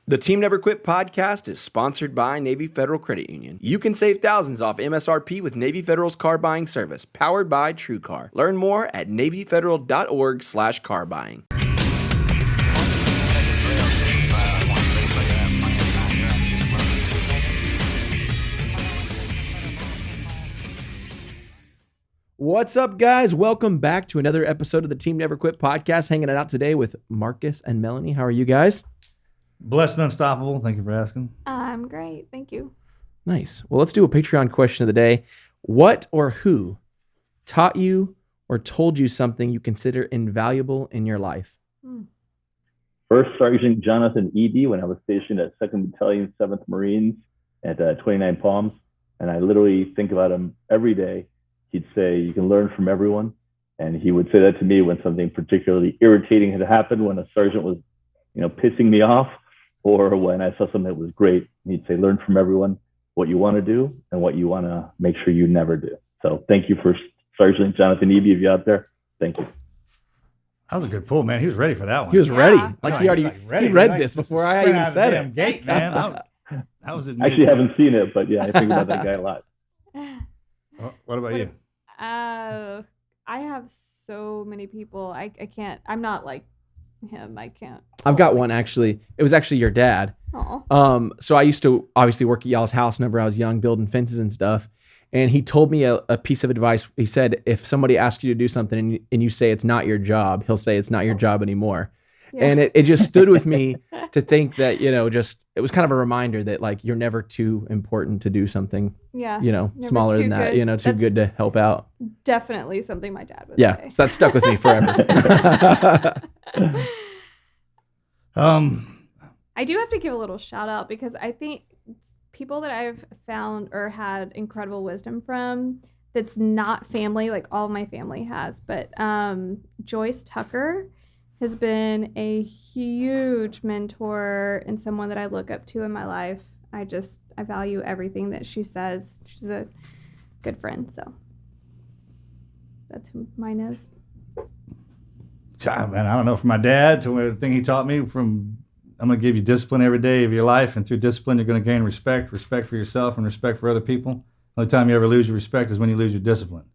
The Team Never Quit podcast is sponsored by Navy Federal Credit Union. You can save thousands off MSRP with Navy Federal's car buying service, powered by TrueCar. Learn more at NavyFederal.org/car buying. What's up, guys? Welcome back to another episode of the Team Never Quit podcast. Hanging it out today with Marcus and Melanie. How are you guys? Blessed and unstoppable. Thank you for asking. I'm great. Thank you. Nice. Well, let's do a Patreon question of the day. What or who taught you or told you something you consider invaluable in your life? First Sergeant Jonathan Eby when I was stationed at 2nd Battalion, 7th Marines at 29 Palms. And I literally think about him every day. He'd say, you can learn from everyone. And he would say that to me when something particularly irritating had happened, when a sergeant was, pissing me off, or when I saw something that was great. He'd say, learn from everyone what you want to do and what you want to make sure you never do. So thank you for Sergeant Jonathan Eby, if you're out there. Thank you. That was a good pull, man. He was ready for that one. He was ready. He read this before I even said it. Gate, man. That was I actually haven't seen it, but yeah, I think about that guy a lot. What about you? I have so many people. I can't. I'm not like him. I can't. I've got one, actually. It was actually your dad. Oh. So I used to obviously work at y'all's house whenever I was young, building fences and stuff. And he told me a piece of advice. He said, if somebody asks you to do something and you say it's not your job, he'll say it's not your job anymore. Yeah. And it just stood with me to think that, it was kind of a reminder that like, you're never too important to do something, smaller than that, too good to help out. Definitely something my dad would say. Yeah. So that stuck with me forever. I do have to give a little shout out because I think people that I've found or had incredible wisdom from that's not family, like all my family has, but Joyce Tucker has been a huge mentor and someone that I look up to in my life. I value everything that she says. She's a good friend, so that's who mine is. Man, I don't know. From my dad to the thing he taught me, I'm going to give you discipline every day of your life, and through discipline, you're going to gain respect for yourself and respect for other people. The only time you ever lose your respect is when you lose your discipline.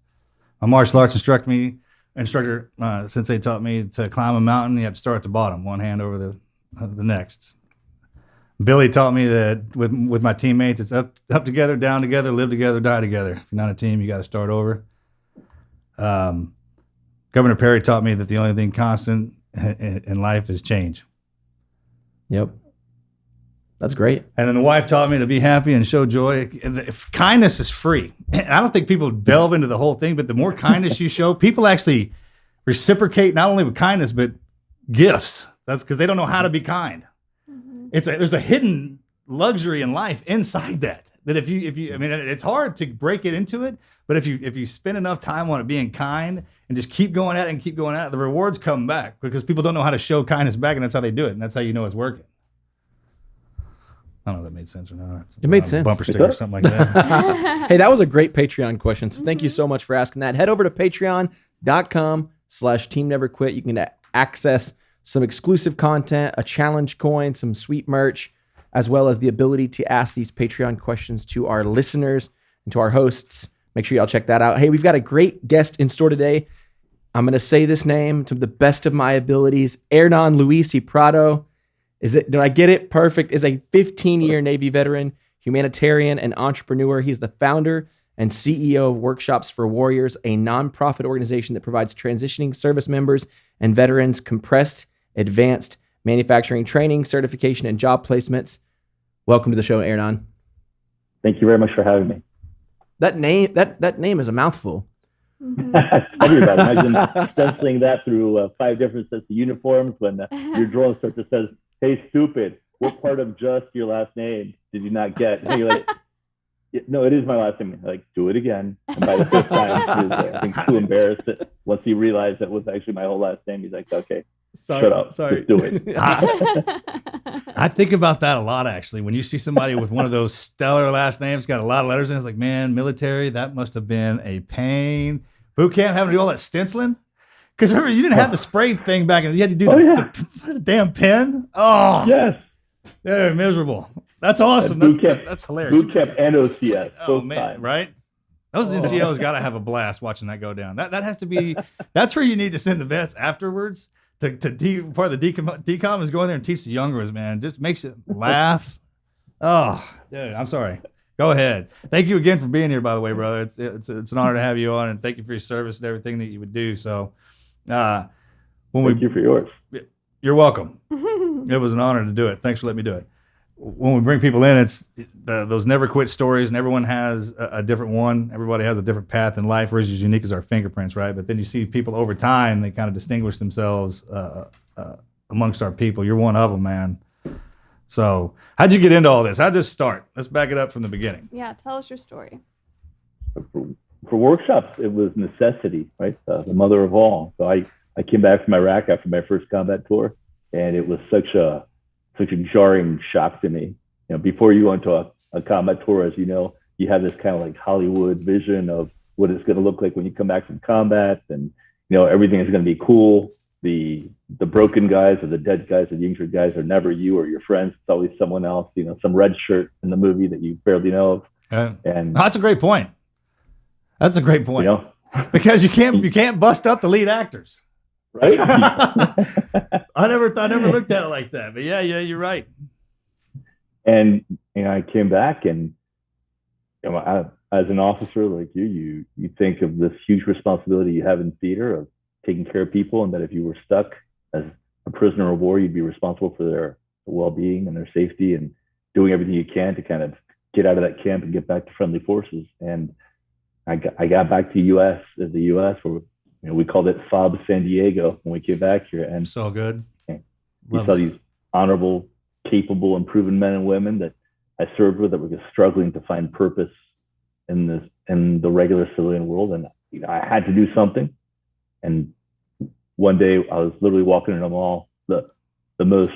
My martial arts instructor, Sensei taught me to climb a mountain, you have to start at the bottom, one hand over the next. Billy taught me that with my teammates, it's up together, down together, live together, die together. If you're not a team, you got to start over. Governor Perry taught me that the only thing constant in life is change. Yep. That's great. And then the wife taught me to be happy and show joy. Kindness is free. And I don't think people delve into the whole thing, but the more kindness you show, people actually reciprocate not only with kindness, but gifts. That's because they don't know how to be kind. Mm-hmm. There's a hidden luxury in life inside that if you, it's hard to break it into it, but if you spend enough time on it being kind and just keep going at it, the rewards come back because people don't know how to show kindness back, and that's how they do it. And that's how you know it's working. I don't know if that made sense or not. It made sense. Bumper sticker or something like that. Hey, that was a great Patreon question. So thank you so much for asking that. Head over to patreon.com/teamneverquit. You can access some exclusive content, a challenge coin, some sweet merch, as well as the ability to ask these Patreon questions to our listeners and to our hosts. Make sure y'all check that out. Hey, we've got a great guest in store today. I'm going to say this name to the best of my abilities. Hernán Luis y Prado. Did I get it? Perfect. Is a 15-year Navy veteran, humanitarian, and entrepreneur. He's the founder and CEO of Workshops for Warriors, a nonprofit organization that provides transitioning service members and veterans compressed, advanced manufacturing training, certification, and job placements. Welcome to the show, Hernan. Thank you very much for having me. That name is a mouthful. Everybody, imagine stenciling that through 5 different sets of uniforms when your drill instructor says, "Hey, stupid, what part of just your last name did you not get?" And you're like, "No, it is my last name." Like, do it again. And by the 5th time, he was, I think, too embarrassed that once he realized that was actually my whole last name, he's like, "Okay, shut up, just do it." I think about that a lot, actually. When you see somebody with one of those stellar last names, got a lot of letters in it, it's like, man, military, that must have been a pain. Boot camp, having to do all that stenciling. Because remember, you didn't have the spray thing back, and you had to do the damn pen. Oh, yes. They're miserable. That's awesome. That's hilarious. Boot camp and OCS. Oh man, right? Those NCOs got to have a blast watching that go down. That has to be. That's where you need to send the vets afterwards. Part of the decom is going there and teach the younger ones, man. It just makes it laugh. Oh, dude, I'm sorry. Go ahead. Thank you again for being here, by the way, brother. It's an honor to have you on, and thank you for your service and everything that you would do. So, thank you for yours. You're welcome. It was an honor to do it. Thanks for letting me do it. When we bring people in, it's those never quit stories, and everyone has a different one. Everybody has a different path in life. We're as unique as our fingerprints, right? But then you see people over time, they kind of distinguish themselves amongst our people. You're one of them, man. So how'd you get into all this? How'd this start? Let's back it up from the beginning. Yeah, tell us your story. For workshops, it was necessity, right? The mother of all. So I came back from Iraq after my first combat tour, and it was such a jarring shock to me. Before you go into a combat tour, as you know, you have this kind of like Hollywood vision of what it's going to look like when you come back from combat, and everything is going to be cool. The broken guys or the dead guys or the injured guys are never you or your friends. It's always someone else. Some red shirt in the movie that you barely know of. And that's a great point. That's a great point. Because you can't bust up the lead actors. Right? I never looked at it like that, but yeah, you're right. And I came back, and as an officer like you think of this huge responsibility you have in theater of taking care of people, and that if you were stuck as a prisoner of war, you'd be responsible for their well-being and their safety, and doing everything you can to kind of get out of that camp and get back to friendly forces. And I got back to the U.S. where we called it FOB San Diego when we came back here. And so good. You saw these honorable, capable, and proven men and women that I served with that were just struggling to find purpose in the regular civilian world. And I had to do something. And one day I was literally walking in a mall, the most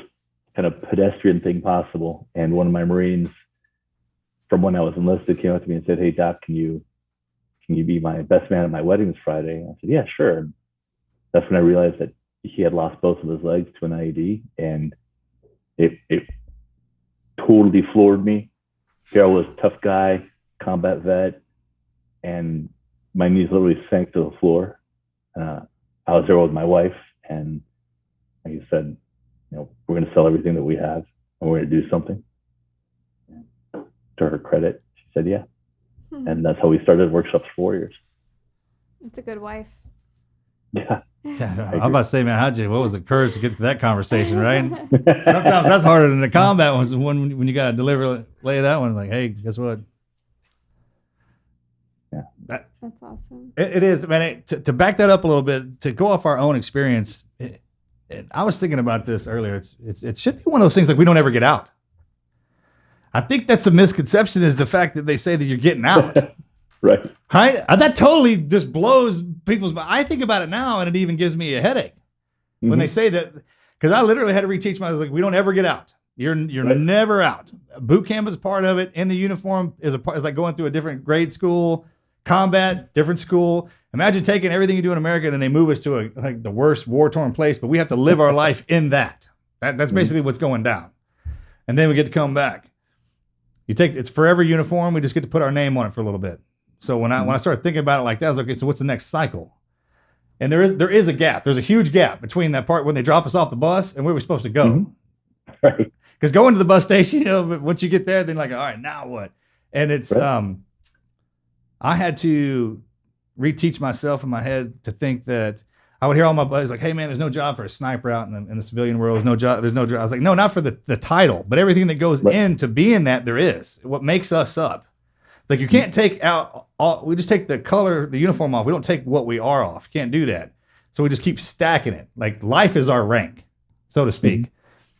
kind of pedestrian thing possible. And one of my Marines from when I was enlisted came up to me and said, "Hey, Doc, can you be my best man at my wedding this Friday?" I said, "Yeah, sure." And that's when I realized that he had lost both of his legs to an IED, and it totally floored me. Here I was, tough guy, combat vet, and my knees literally sank to the floor. I was there with my wife, and like I said, we're going to sell everything that we have, and we're going to do something. And to her credit, she said, "Yeah." And that's how we started Workshops for Warriors. It's a good wife. Yeah. I'm about to say, man, what was the courage to get to that conversation, right? Sometimes that's harder than the combat ones when you got to lay it out. One like, hey, guess what? Yeah. That's awesome. It is, man. To back that up a little bit, to go off our own experience, I was thinking about this earlier. It should be one of those things like we don't ever get out. I think that's the misconception, is the fact that they say that you're getting out. Right. That totally just blows people's mind. I think about it now, and it even gives me a headache when they say that, because I literally had to reteach myself, like, we don't ever get out. You're right. Never out. Boot camp is part of it. In the uniform is like going through a different grade school. Combat, different school. Imagine taking everything you do in America, and then they move us to the worst war-torn place, but we have to live our life in that. That's basically what's going down. And then we get to come back. It's forever uniform. We just get to put our name on it for a little bit. So when I started thinking about it like that, I was like, okay, so what's the next cycle? And there is a gap. There's a huge gap between that part when they drop us off the bus and where we're supposed to go. Mm-hmm. Right. Because going to the bus station, once you get there, then like, all right, now what? And it's right. I had to reteach myself in my head to think that I would hear all my buddies like, hey man, there's no job for a sniper out in the civilian world. There's no job. I was like, no, not for the title, but everything that goes into being that there is. What makes us up. Like you can't take out we just take the color, the uniform off. We don't take what we are off. You can't do that. So we just keep stacking it. Like life is our rank, so to speak. Mm-hmm.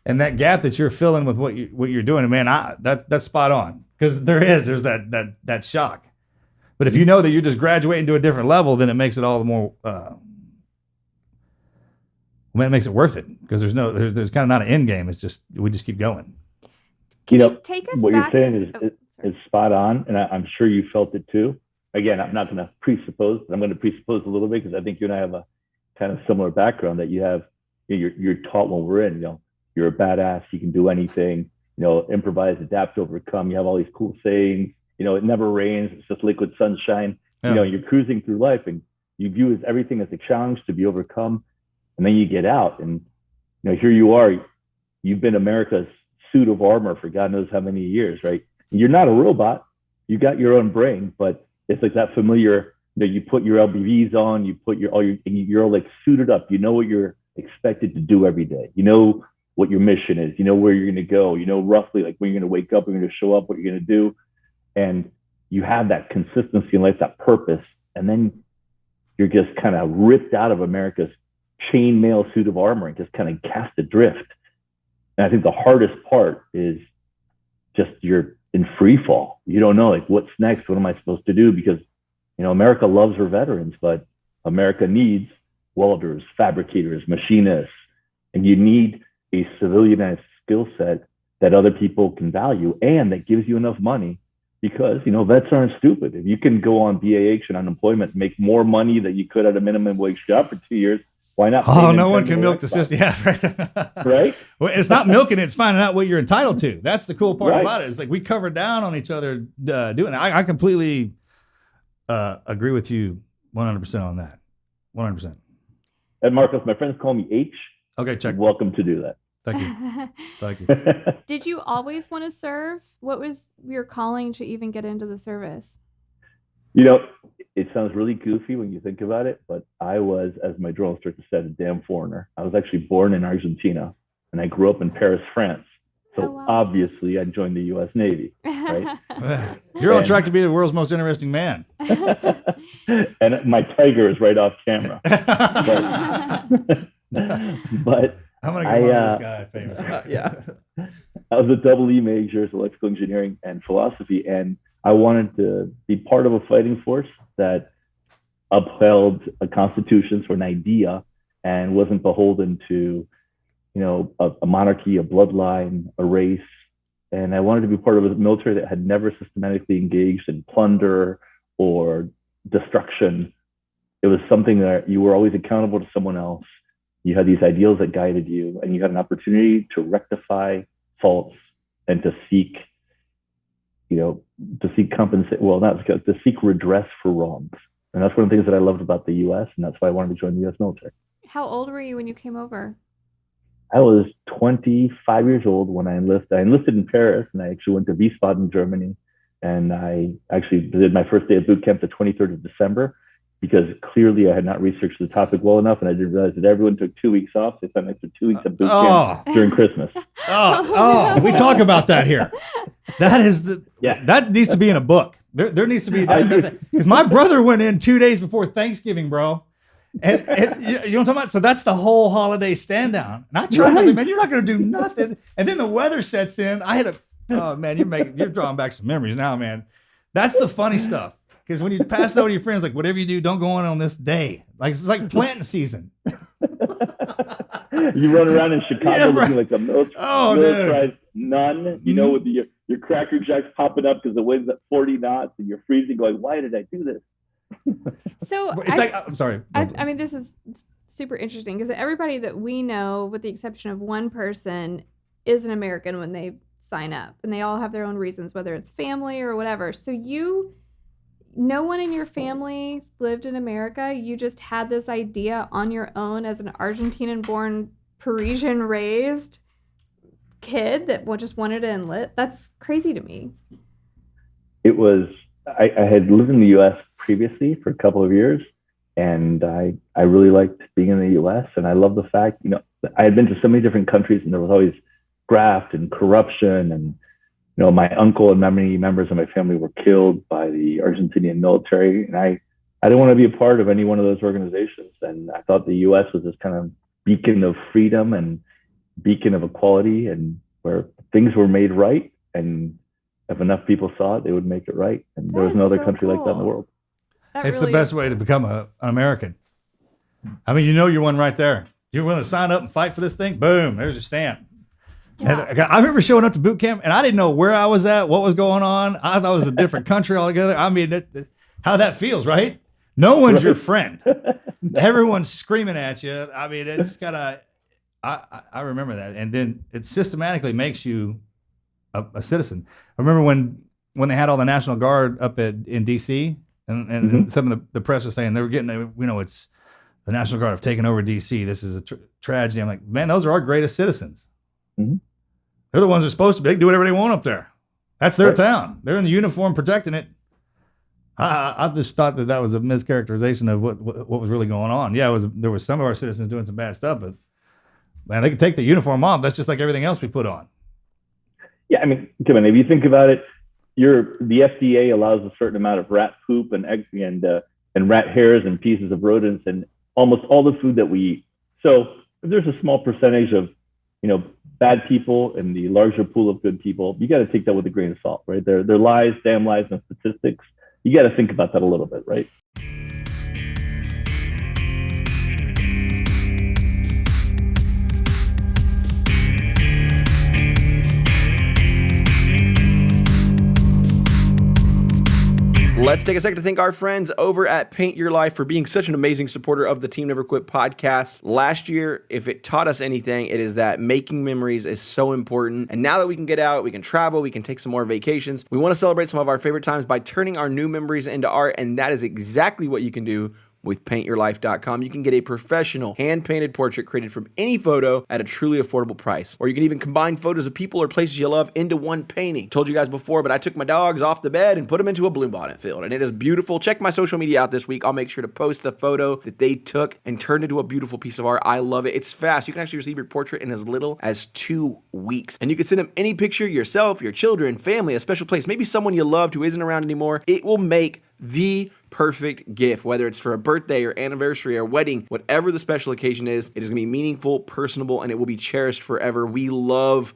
And that gap that you're filling with what you're doing, man, that's spot on. Because there's that shock. But if you know that you're just graduating to a different level, then it makes it all the more it makes it worth it, because there's kind of not an end game. It's just we just keep going. Can you take us what back? You're saying is spot on, and I'm sure you felt it too. Again, I'm not going to presuppose, but I'm going to presuppose a little bit, because I think you and I have a kind of similar background that you have. You're taught when we're in. You're a badass. You can do anything. improvise, adapt, overcome. You have all these cool sayings. It never rains. It's just liquid sunshine. Yeah. You're cruising through life and you view everything as a challenge to be overcome. And then you get out and, here you are. You've been America's suit of armor for God knows how many years, right? You're not a robot. You got your own brain, but it's like that familiar, you put your LBVs on, you put you're like suited up. You know what you're expected to do every day. You know what your mission is. You know where you're going to go. You know roughly like when you're going to wake up, when you're going to show up, what you're going to do. And you have that consistency in life, that purpose. And then you're just kind of ripped out of America's chainmail suit of armor and just kind of cast adrift. And I think the hardest part is just you're in free fall. You don't know, like, what's next? What am I supposed to do? Because, America loves her veterans, but America needs welders, fabricators, machinists, and you need a civilianized skill set that other people can value and that gives you enough money. Because, vets aren't stupid. If you can go on BAH and unemployment, make more money than you could at a minimum wage job for 2 years, why not? Oh, no one can milk the system. Yeah, right. Right? Well, it's not milking it. It's finding out what you're entitled to. That's the cool part Right. about it. It's like we cover down on each other doing it. I completely agree with you 100% on that. 100%. And Marcos, my friends call me H. Okay, check. Welcome to do that. Thank you. Thank you. Did you always want to serve? What was your calling to even get into the service? It sounds really goofy when you think about it, but I was, as my drill instructor said, a damn foreigner. I was actually born in Argentina, and I grew up in Paris, France. So wow. Obviously, I joined the U.S. Navy, right? You're on track to be the world's most interesting man. And my tiger is right off camera. But I'm going to get this guy famous. Yeah. I was a double E major, electrical engineering and philosophy, and I wanted to be part of a fighting force that upheld a constitution, so an idea, and wasn't beholden to, a monarchy, a bloodline, a race. And I wanted to be part of a military that had never systematically engaged in plunder or destruction. It was something that you were always accountable to someone else. You had these ideals that guided you, and you had an opportunity to rectify faults and to seek, to seek redress for wrongs. And that's one of the things that I loved about the U.S., and that's why I wanted to join the U.S. military. How old were you when you came over? I was 25 years old when I enlisted. I enlisted in Paris, and I actually went to Wiesbaden, Germany. And I actually did my first day of boot camp the 23rd of December, because clearly I had not researched the topic well enough, and I didn't realize that everyone took 2 weeks off. They spent an extra 2 weeks of boot camp during Christmas. We talk about that here. That needs to be in a book. There needs to be that, because my brother went in 2 days before Thanksgiving, bro. And you know what I'm talking about? So that's the whole holiday stand down. And I tried, I was like, man, you're not going to do nothing. And then the weather sets in. Oh man, you're drawing back some memories now, man. That's the funny stuff. Because when you pass it over to your friends, like, whatever you do, don't go on this day. Like, it's like planting season. You run around in Chicago looking like a militarized nun, with your Cracker Jacks popping up because the wind's at 40 knots and you're freezing, going, why did I do this? So I'm sorry. I mean, this is super interesting because everybody that we know, with the exception of one person, is an American when they sign up, and they all have their own reasons, whether it's family or whatever. So no one in your family lived in America. You just had this idea on your own as an Argentinian-born, Parisian-raised kid that just wanted to enlist. That's crazy to me. It was, I had lived in the U.S. previously for a couple of years, and I really liked being in the U.S. And I love the fact, I had been to so many different countries, and there was always graft and corruption, and my uncle and many members of my family were killed by the Argentinian military, and I didn't want to be a part of any one of those organizations. And I thought the U.S. was this kind of beacon of freedom and beacon of equality, and where things were made right, and if enough people saw it, they would make it right. And there was no other country like that in the world. It's the best way to become an American. I mean, you're one right there. You're willing to sign up and fight for this thing? Boom, there's your stamp. Yeah. And I remember showing up to boot camp, and I didn't know where I was at, what was going on. I thought it was a different country altogether. I mean, how that feels, right? No one's your friend. Everyone's screaming at you. I mean, it's I remember that. And then it systematically makes you a citizen. I remember when they had all the National Guard up in D.C. and some of the press was saying they were getting, it's the National Guard have taken over D.C. This is a tragedy. I'm like, man, those are our greatest citizens. Mm-hmm. They're the ones that are supposed to be. They can do whatever they want up there. That's their town. They're in the uniform protecting it. I just thought that was a mischaracterization of what was really going on. Yeah, there was some of our citizens doing some bad stuff, but man, they could take the uniform off. That's just like everything else we put on. Yeah, I mean, come on, if you think about it, the FDA allows a certain amount of rat poop and eggs and rat hairs and pieces of rodents and almost all the food that we eat. So if there's a small percentage of, bad people in the larger pool of good people, you got to take that with a grain of salt, right? They're lies, damn lies, and statistics. You got to think about that a little bit, right? Let's take a second to thank our friends over at Paint Your Life for being such an amazing supporter of the Team Never Quit podcast. Last year, if it taught us anything, it is that making memories is so important. And now that we can get out, we can travel, we can take some more vacations, we want to celebrate some of our favorite times by turning our new memories into art. And that is exactly what you can do with paintyourlife.com. You can get a professional hand-painted portrait created from any photo at a truly affordable price. Or you can even combine photos of people or places you love into one painting. Told you guys before, but I took my dogs off the bed and put them into a bluebonnet field, and it is beautiful. Check my social media out this week. I'll make sure to post the photo that they took and turned into a beautiful piece of art. I love it. It's fast. You can actually receive your portrait in as little as 2 weeks. And you can send them any picture, yourself, your children, family, a special place, maybe someone you loved who isn't around anymore. It will make the perfect gift, whether it's for a birthday or anniversary or wedding, whatever the special occasion is. It is going to be meaningful, personable, and it will be cherished forever. We love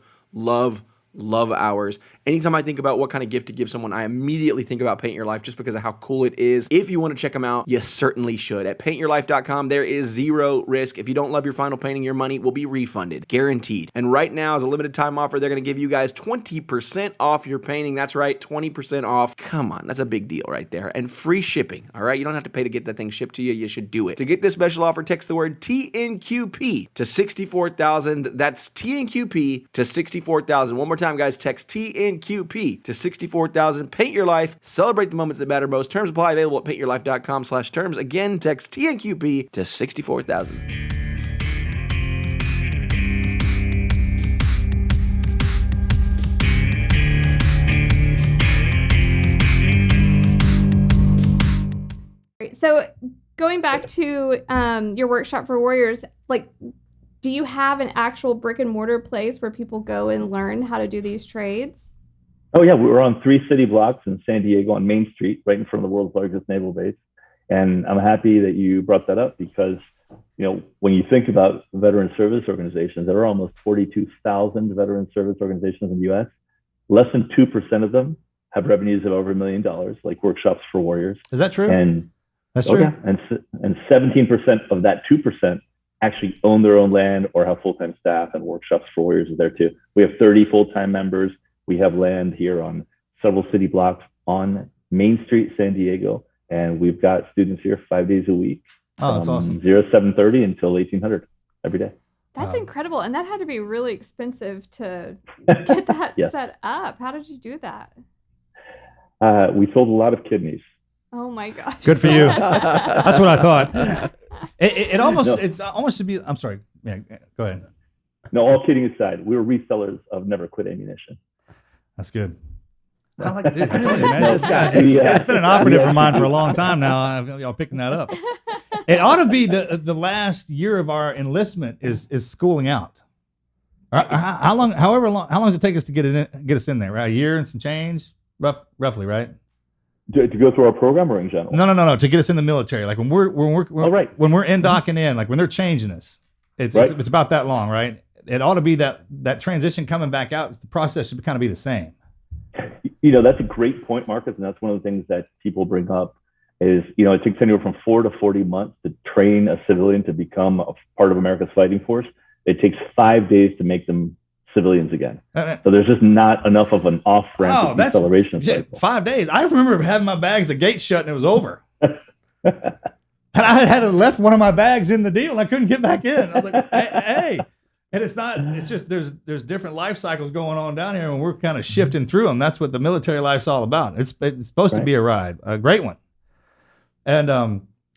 ours. Anytime I think about what kind of gift to give someone, I immediately think about Paint Your Life just because of how cool it is. If you want to check them out, you certainly should. At paintyourlife.com, there is zero risk. If you don't love your final painting, your money will be refunded, guaranteed. And right now, as a limited time offer, they're going to give you guys 20% off your painting. That's right, 20% off. Come on, that's a big deal right there. And free shipping, all right? You don't have to pay to get that thing shipped to you. You should do it. To get this special offer, text the word TNQP to 64,000. That's TNQP to 64,000. One more time, guys. Text TNQP to 64,000. Paint Your Life. Celebrate the moments that matter most. Terms apply. Available at paintyourlife.com/terms. Again, text TNQP to 64,000. So going back to your workshop for warriors, do you have an actual brick and mortar place where people go and learn how to do these trades? Oh yeah, we're on 3 city blocks in San Diego on Main Street, right in front of the world's largest naval base. And I'm happy that you brought that up because, when you think about veteran service organizations, there are almost 42,000 veteran service organizations in the U.S. Less than 2% of them have revenues of over $1 million, like Workshops for Warriors. Is that true? And that's true. Yeah. And 17% of that 2% actually own their own land or have full-time staff, and Workshops for Warriors is there too. We have 30 full-time members. We have land here on several city blocks on Main Street, San Diego, and we've got students here 5 days a week. Oh, that's awesome. 7:30 until 1800 every day. That's incredible. And that had to be really expensive to get that Yes. set up. How did you do that? We sold a lot of kidneys. Oh my gosh. Good for you. That's what I thought. It almost should be. I'm sorry. Yeah, go ahead. No, all kidding aside, we were resellers of Never Quit ammunition. That's good. I like, dude, I told you, man. This guy's been an operative of mine for a long time now. Y'all picking that up. It ought to be the last year of our enlistment is schooling out. How long does it take us to get us in there? Right, a year and some change, roughly, right? To go through our program or in general? No. To get us in the military, like when we're right. when we're in docking in, like when they're changing us, it's about that long, right? It ought to be that transition coming back out. The process should kind of be the same. That's a great point, Marcus, and that's one of the things that people bring up is, it takes anywhere from 4 to 40 months to train a civilian to become a part of America's fighting force. It takes 5 days to make them civilians again. So there's just not enough of an off-ramp acceleration cycle. 5 days. I remember having my bags, the gate shut, and it was over. And I had left one of my bags in the deal, and I couldn't get back in. I was like, hey. And it's not, it's just there's different life cycles going on down here, and we're kind of shifting through them. That's what the military life's all about. It's supposed to be a ride, a great one. And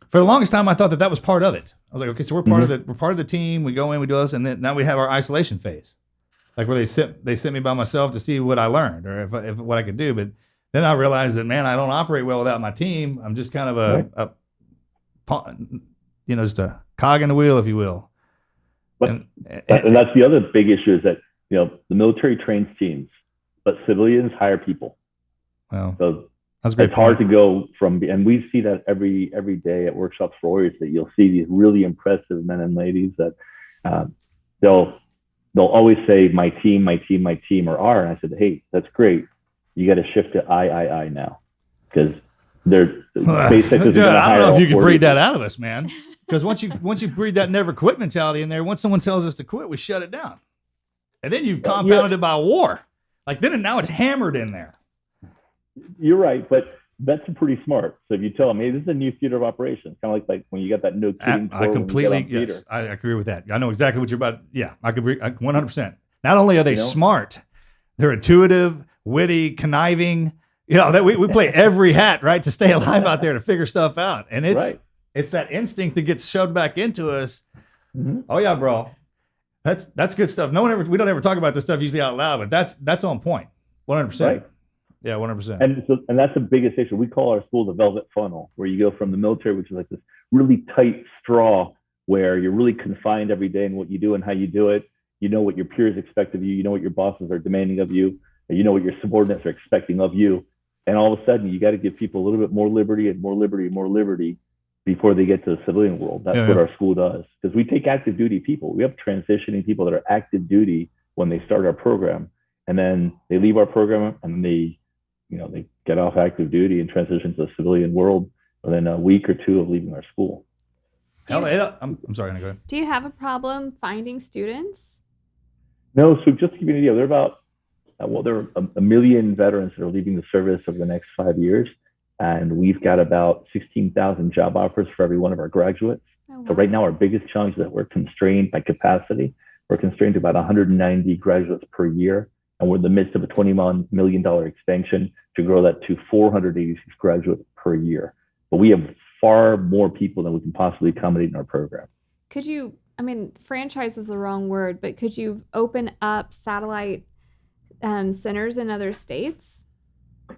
for the longest time, I thought that was part of it. I was like, okay, so we're part of the team. We go in, we do this, and then now we have our isolation phase, like where they sit me by myself to see what I learned or if what I could do. But then I realized that, man, I don't operate well without my team. I'm just kind of just a cog in the wheel, if you will. And that's the other big issue is that, the military trains teams, but civilians hire people. Well, so that's great. It's hard to go from, and we see that every day at workshops for warriors, that you'll see these really impressive men and ladies that they'll always say, my team, or our. And I said, hey, that's great. You got to shift to I now, because they're basically. Dude, I don't know if you can breed that out of us, man. Because once you breed that never quit mentality in there, once someone tells us to quit, we shut it down, and then you've compounded it by war. Like then and now it's hammered in there. You're right, but that's pretty smart. So if you tell them, hey, this is a new theater of operations, kind of like when you got that no kidding. I completely, yes, I agree with that. I know exactly what you're about. Yeah, I could agree 100%. Not only are they smart, they're intuitive, witty, conniving. That we play every hat, right, to stay alive out there to figure stuff out. And it's that instinct that gets shoved back into us. Mm-hmm. Oh yeah, bro. That's good stuff. We don't ever talk about this stuff usually out loud, but that's on point. 100%. Right. Yeah, 100%. And that's the biggest issue. We call our school the velvet funnel, where you go from the military, which is like this really tight straw where you're really confined every day in what you do and how you do it. You know what your peers expect of you. You know what your bosses are demanding of you. You know what your subordinates are expecting of you. And all of a sudden, you got to give people a little bit more liberty and more liberty and more liberty before they get to the civilian world. That's what our school does. Because we take active duty people. We have transitioning people that are active duty when they start our program. And then they leave our program and they get off active duty and transition to the civilian world within a week or two of leaving our school. I'm sorry, go ahead. Do you have a problem finding students? No, so just to give you an idea, there are about there are a million veterans that are leaving the service over the next 5 years, and we've got about 16,000 job offers for every one of our graduates. Oh, wow. So right now, our biggest challenge is that we're constrained by capacity. We're constrained to about 190 graduates per year, and we're in the midst of a $21 million expansion to grow that to 486 graduates per year. But we have far more people than we can possibly accommodate in our program. Could you, franchise is the wrong word, but could you open up satellite centers in other states?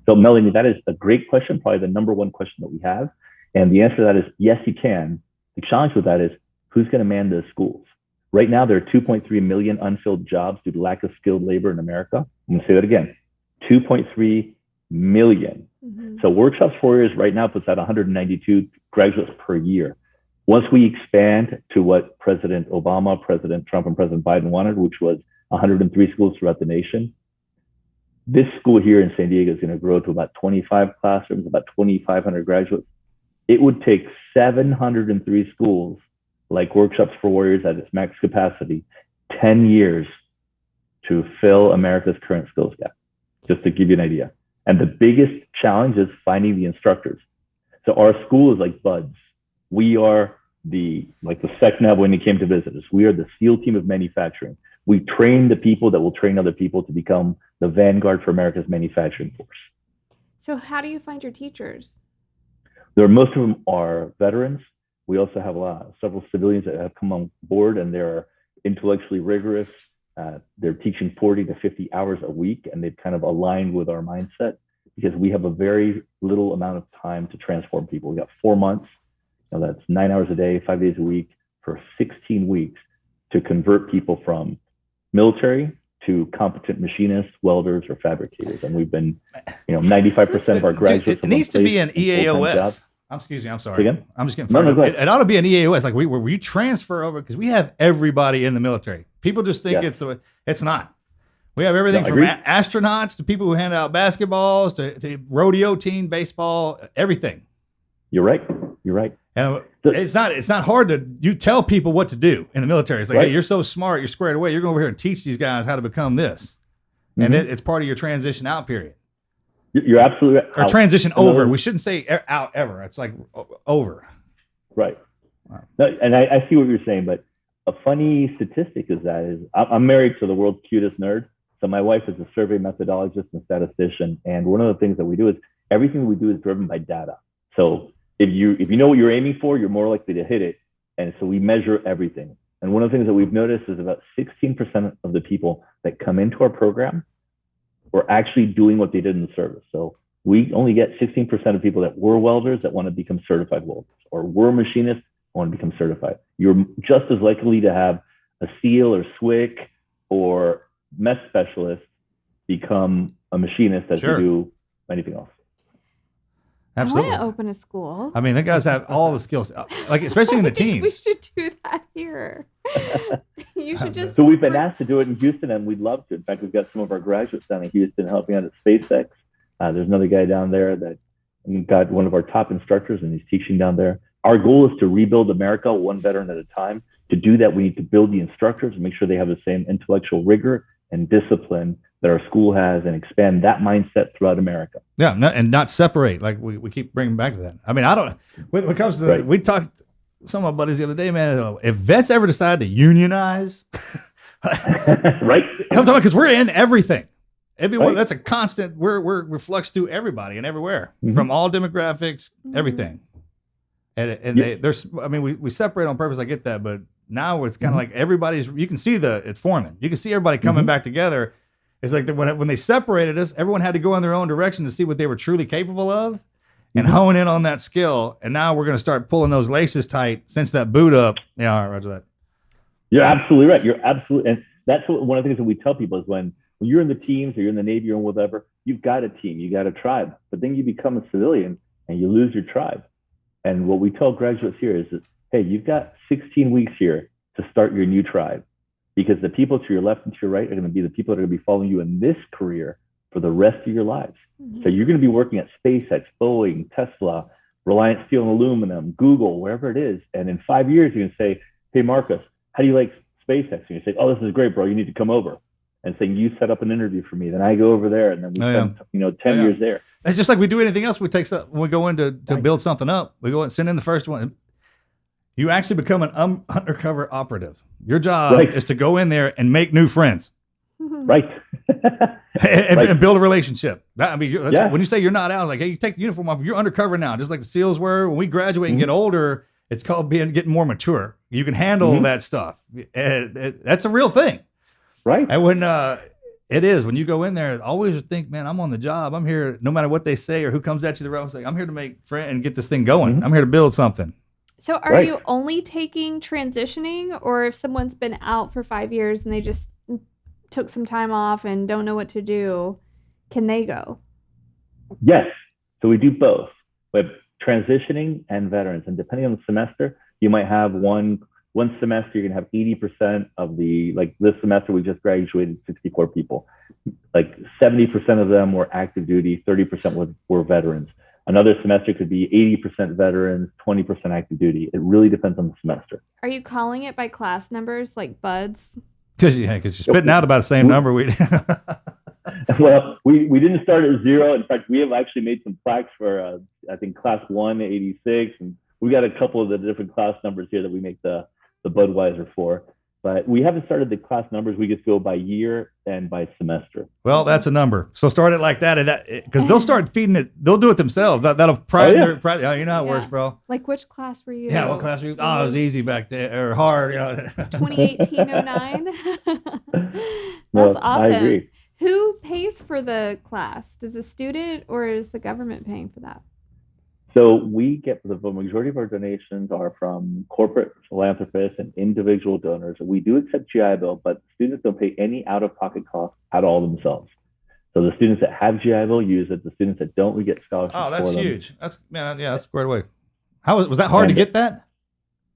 So Melanie, that is a great question, probably the number one question that we have. And the answer to that is yes, you can. The challenge with that is who's going to man those schools? Right now, there are 2.3 million unfilled jobs due to lack of skilled labor in America. I'm going to say that again, 2.3 million. Mm-hmm. So Workshops for Warriors right now puts out 192 graduates per year. Once we expand to what President Obama, President Trump, and President Biden wanted, which was 103 schools throughout the nation, this school here in San Diego is going to grow to about 25 classrooms, about 2,500 graduates. It would take 703 schools like Workshops for Warriors at its max capacity, 10 years to fill America's current skills gap, just to give you an idea. And the biggest challenge is finding the instructors. So our school is like buds. We are the SecNav when it came to visit us. We are the SEAL team of manufacturing. We train the people that will train other people to become the vanguard for America's manufacturing force. So how do you find your teachers? Most of them are veterans. We also have several civilians that have come on board, and they're intellectually rigorous. They're teaching 40 to 50 hours a week, and they've kind of aligned with our mindset because we have a very little amount of time to transform people. We got 4 months. That's 9 hours a day, 5 days a week for 16 weeks to convert people from military to competent machinists, welders, or fabricators. And we've been, 95% of our graduates. It needs to be an EAOS. I'm sorry. Again? I'm just getting fired up. It ought to be an EAOS, like where you transfer over, because we have everybody in the military. People just think it's not. We have everything from astronauts to people who hand out basketballs to rodeo team, baseball, everything. You're right. And it's not hard you tell people what to do in the military. It's like, hey, you're so smart, you're squared away. You're going over here and teach these guys how to become this. Mm-hmm. And it's part of your transition out period. You're absolutely right. Or transition over. We shouldn't say out ever. It's like over. Right. No, and I see what you're saying, but a funny statistic I'm married to the world's cutest nerd. So my wife is a survey methodologist and statistician. And one of the things that we do is everything we do is driven by data. So if you know what you're aiming for, you're more likely to hit it. And so we measure everything. And one of the things that we've noticed is about 16% of the people that come into our program were actually doing what they did in the service. So we only get 16% of people that were welders that want to become certified welders, or were machinists want to become certified. You're just as likely to have a SEAL or SWIC or mess specialist become a machinist as you do anything else. Absolutely. I want to open a school. I mean, the guys have all the skills, like especially in the teams. We should do that here. You should just. So we've been asked to do it in Houston, and we'd love to. In fact, we've got some of our graduates down in Houston helping out at SpaceX. There's another guy down there that got one of our top instructors, and he's teaching down there. Our goal is to rebuild America one veteran at a time. To do that, we need to build the instructors and make sure they have the same intellectual rigor and discipline that our school has, and expand that mindset throughout America. Yeah, and not separate. Like we keep bringing back to that. I mean, I don't. When it comes to we talked some of my buddies the other day, man. If vets ever decide to unionize, right? I'm talking because we're in everything. Right. That's a constant. We're flux through everybody and everywhere, from all demographics, everything. And there's. I mean, we separate on purpose. I get that, but now it's kind of like everybody's. You can see it's forming. You can see everybody coming back together. It's like when they separated us, everyone had to go in their own direction to see what they were truly capable of and hone in on that skill. And now we're going to start pulling those laces tight since that boot up. Yeah, all right, roger that. You're absolutely right. You're absolutely, and that's one of the things that we tell people is when you're in the teams or you're in the Navy or whatever, you've got a team, you got a tribe, but then you become a civilian and you lose your tribe. And what we tell graduates here is that, hey, you've got 16 weeks here to start your new tribe. Because the people to your left and to your right are going to be the people that are going to be following you in this career for the rest of your lives. So you're going to be working at SpaceX, Boeing, Tesla, Reliance Steel and Aluminum, Google, wherever it is. And in 5 years, you're going to say, hey, Marcus, how do you like SpaceX? And you say, oh, this is great, bro. You need to come over. And saying, you set up an interview for me. Then I go over there, and then we spend 10 years there. It's just like we do anything else. When we go in to build something up, we go and send in the first one. You actually become an undercover operative. Your job is to go in there and make new friends. Right. and build a relationship. When you say you're not out, like, hey, you take the uniform off, you're undercover now, just like the SEALs were. When we graduate and get older, it's called getting more mature. You can handle that stuff. That's a real thing. Right. And when it is, when you go in there, always think, man, I'm on the job. I'm here, no matter what they say or who comes at you the road. I'm here to make friends and get this thing going. I'm here to build something. So are you only taking transitioning, or if someone's been out for 5 years and they just took some time off and don't know what to do, can they go? Yes. So we do both. We have transitioning and veterans. And depending on the semester, you might have one semester, you're going to have 80% of like this semester, we just graduated 64 people. Like 70% of them were active duty, 30% were veterans. Another semester could be 80% veterans, 20% active duty. It really depends on the semester. Are you calling it by class numbers, like buds? Because you're spitting out about the same number. Well, we didn't start at 0. In fact, we have actually made some plaques for, I think, class 1, 86. And we got a couple of the different class numbers here that we make the Budweiser for. But we haven't started the class numbers. We just go by year and by semester. Well, that's a number. So start it like that, because they'll start feeding it. They'll do it themselves. That'll pride their pride. Oh, you know how it works, bro. Like, which class were you? Yeah, what class were you? Oh, it was easy back there, or hard. 2018-09. That's awesome. I agree. Who pays for the class? Does the student, or is the government paying for that? So we get the majority of our donations are from corporate philanthropists and individual donors. We do accept GI Bill, but students don't pay any out-of-pocket costs at all themselves. So the students that have GI Bill use it. The students that don't, we get scholarships. Oh, that's huge. That's squared away. How was that hard to get that?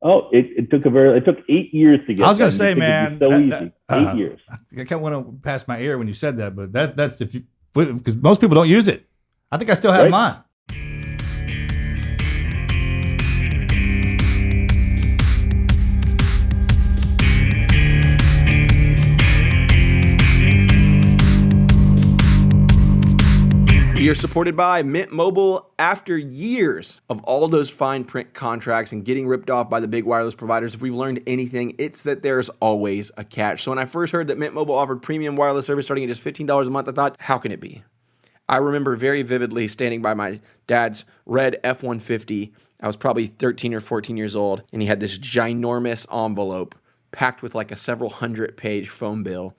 Oh, it took it took 8 years to get. I was going to say, man, so easy. 8 years. I kind of went past my ear when you said that, but that's because most people don't use it. I think I still have mine. We are supported by Mint Mobile. After years of all those fine print contracts and getting ripped off by the big wireless providers, if we've learned anything, it's that there's always a catch. So when I first heard that Mint Mobile offered premium wireless service starting at just $15 a month, I thought, how can it be? I remember very vividly standing by my dad's red F-150. I was probably 13 or 14 years old, and he had this ginormous envelope packed with like a several hundred-page phone bill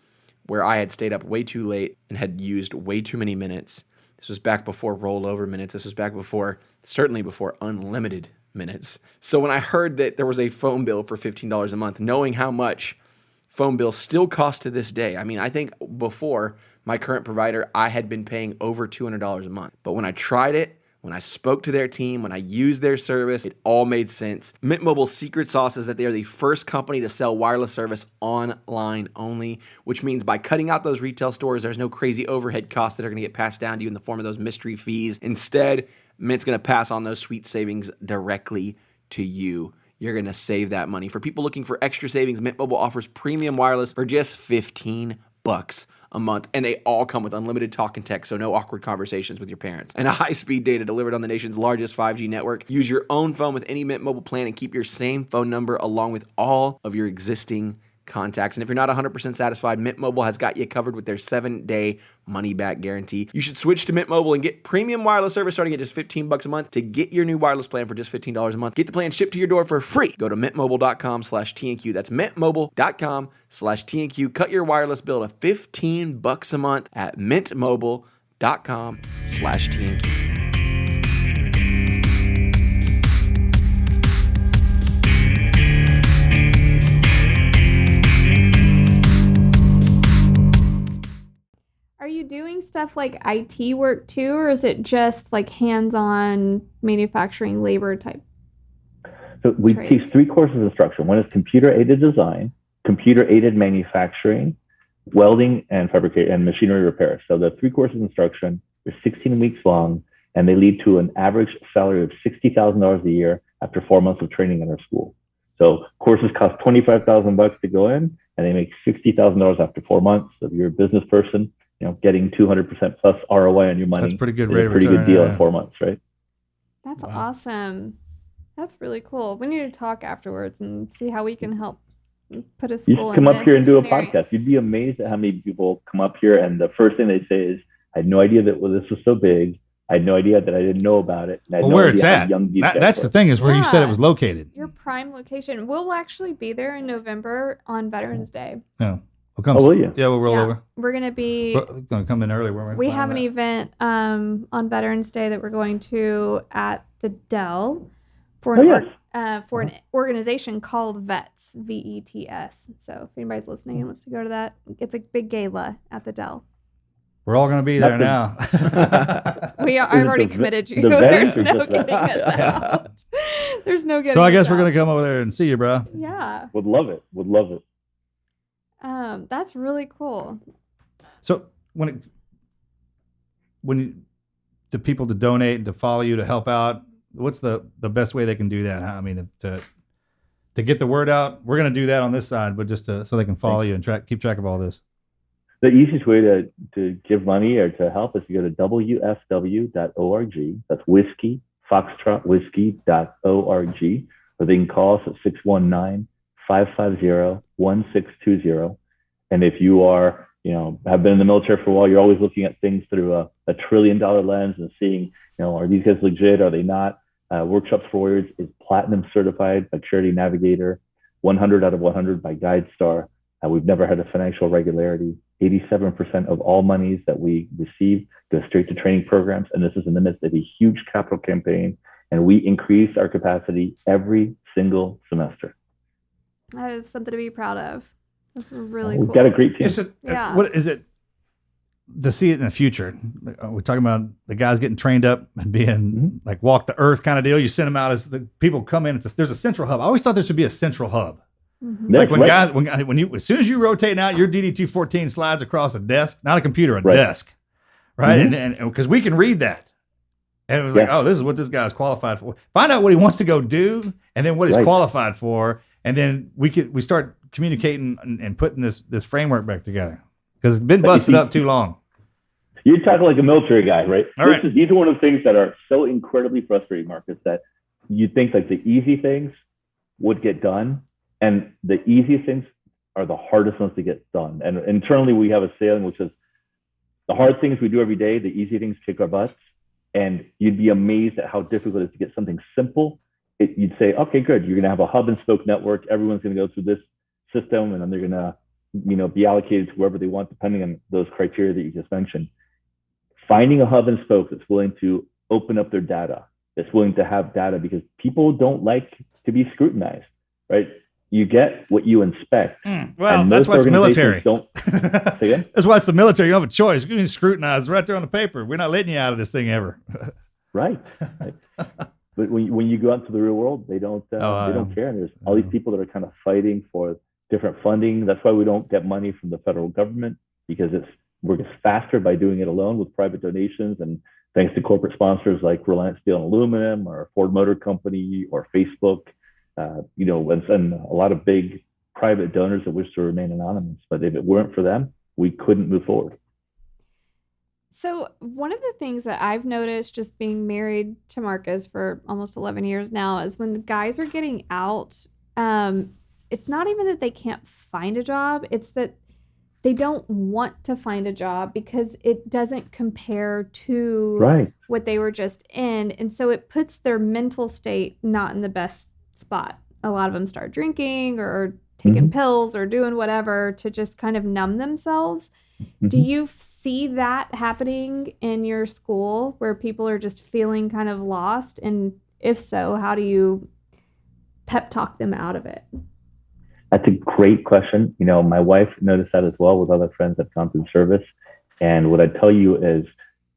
where I had stayed up way too late and had used way too many minutes. This was back before rollover minutes. This was back before, certainly before unlimited minutes. So when I heard that there was a phone bill for $15 a month, knowing how much phone bills still cost to this day, I mean, I think before my current provider, I had been paying over $200 a month. But when I tried it, when I spoke to their team, when I used their service, it all made sense. Mint Mobile's secret sauce is that they are the first company to sell wireless service online only, which means by cutting out those retail stores, there's no crazy overhead costs that are going to get passed down to you in the form of those mystery fees. Instead, Mint's going to pass on those sweet savings directly to you. You're going to save that money. For people looking for extra savings, Mint Mobile offers premium wireless for just $15 a month, and they all come with unlimited talk and text, so no awkward conversations with your parents. And a high-speed data delivered on the nation's largest 5G network. Use your own phone with any Mint Mobile plan and keep your same phone number along with all of your existing contacts. And if you're not 100% satisfied, Mint Mobile has got you covered with their 7-day money-back guarantee. You should switch to Mint Mobile and get premium wireless service starting at just $15 a month. To get your new wireless plan for just $15 a month, get the plan shipped to your door for free. Go to mintmobile.com/TNQ. That's mintmobile.com/TNQ. Cut your wireless bill to $15 a month at mintmobile.com/TNQ. Are you doing stuff like IT work too, or is it just like hands-on manufacturing labor type? So we trades? teach 3 courses of instruction. One is computer-aided design, computer-aided manufacturing, welding, and fabrication and machinery repair. So the 3 courses of instruction are 16 weeks long, and they lead to an average salary of $60,000 a year after 4 months of training in our school. So courses cost $25,000 to go in, and they make $60,000 after 4 months. So if you're a business person, getting 200% plus ROI on your money. That's pretty good is rate a pretty return, good deal yeah. in 4 months, right? That's awesome. That's really cool. We need to talk afterwards and see how we can help put a school You should come in up here and do a Houston area. podcast. You'd be amazed at how many people come up here, and the first thing they say is, I had no idea that this was so big. I had no idea that I didn't know about it. And I had Well, no where idea it's how at. young these guys That's were. the thing is where you said it Yeah. was located. Your prime location. We'll actually be there in November on Veterans Day. Yeah. We'll come. Oh, will you? Yeah, we'll roll Yeah. over. We're going to be, We're going to come in early. Where we have an event on Veterans Day that we're going to at the Dell for Oh, an, yes. for an organization called VETS, VETS. So if anybody's listening and wants to go to that, it's a big gala at the Dell. We're all going to be there now. I've already committed you. the There's vets or no just getting that? us out. There's no getting So I guess us we're going out. to come over there and see you, bro. Yeah. Would love it. Would love it. That's really cool. So to people to donate and to follow you to help out, what's the best way they can do that? I mean, to get the word out, we're going to do that on this side, but just so they can follow you and keep track of all this. The easiest way to give money or to help is to go to wfw.org. That's whiskey, foxtrot whiskey.org, or they can call us at 619-550-1620. And if you are, have been in the military for a while, you're always looking at things through a $1 trillion lens and seeing, are these guys legit? Are they not? Workshops for Warriors is platinum certified by Charity Navigator, 100 out of 100 by GuideStar. We've never had a financial irregularity. 87% of all monies that we receive go straight to training programs. And this is in the midst of a huge capital campaign. And we increase our capacity every single semester. That is something to be proud of. That's really We've cool. got a great team. Is it, Yeah. What is it to see it in the future? We're talking about the guys getting trained up and being like walk the earth kind of deal. You send them out as the people come in. There's a central hub. I always thought there should be a central hub. Mhm. That's Like right. when you as soon as you rotate out, your DD-214 slides across a desk, not a computer, a Right. desk, right? Mhm. And because we can read that, and it was like, Yeah. oh, this is what this guy's qualified for. Find out what he wants to go do, and then what he's Right. qualified for, and then we start communicating and putting this framework back together because it's been But you busted see- up too long. You're talking like a military guy, right? All right. These are one of the things that are so incredibly frustrating, Marcus, that you think like the easy things would get done, and the easy things are the hardest ones to get done. And internally, we have a saying which is, the hard things we do every day, the easy things kick our butts. And you'd be amazed at how difficult it is to get something simple. You'd say, okay, good. You're going to have a hub and spoke network. Everyone's going to go through this system, and then they're going to, be allocated to whoever they want, depending on those criteria that you just mentioned. Finding a hub and spoke that's willing to open up their data, that's willing to have data, because people don't like to be scrutinized, right? You get what you inspect. Well, that's why it's military. Don't say again? That's why it's the military. You don't have a choice. You're being scrutinized right there on the paper. We're not letting you out of this thing ever. Right. But when you go out into the real world, they don't care. And there's all these people that are kind of fighting for different funding. That's why we don't get money from the federal government, because we're just faster by doing it alone with private donations, and thanks to corporate sponsors like Reliance Steel and Aluminum or Ford Motor Company or Facebook. And a lot of big private donors that wish to remain anonymous. But if it weren't for them, we couldn't move forward. So one of the things that I've noticed just being married to Marcus for almost 11 years now is when the guys are getting out, it's not even that they can't find a job. It's that they don't want to find a job because it doesn't compare to what they were just in. And so it puts their mental state not in the best spot. A lot of them start drinking or taking pills or doing whatever to just kind of numb themselves. Do you see that happening in your school where people are just feeling kind of lost? And if so, how do you pep talk them out of it? That's a great question. My wife noticed that as well with other friends that have gone through service. And what I tell you is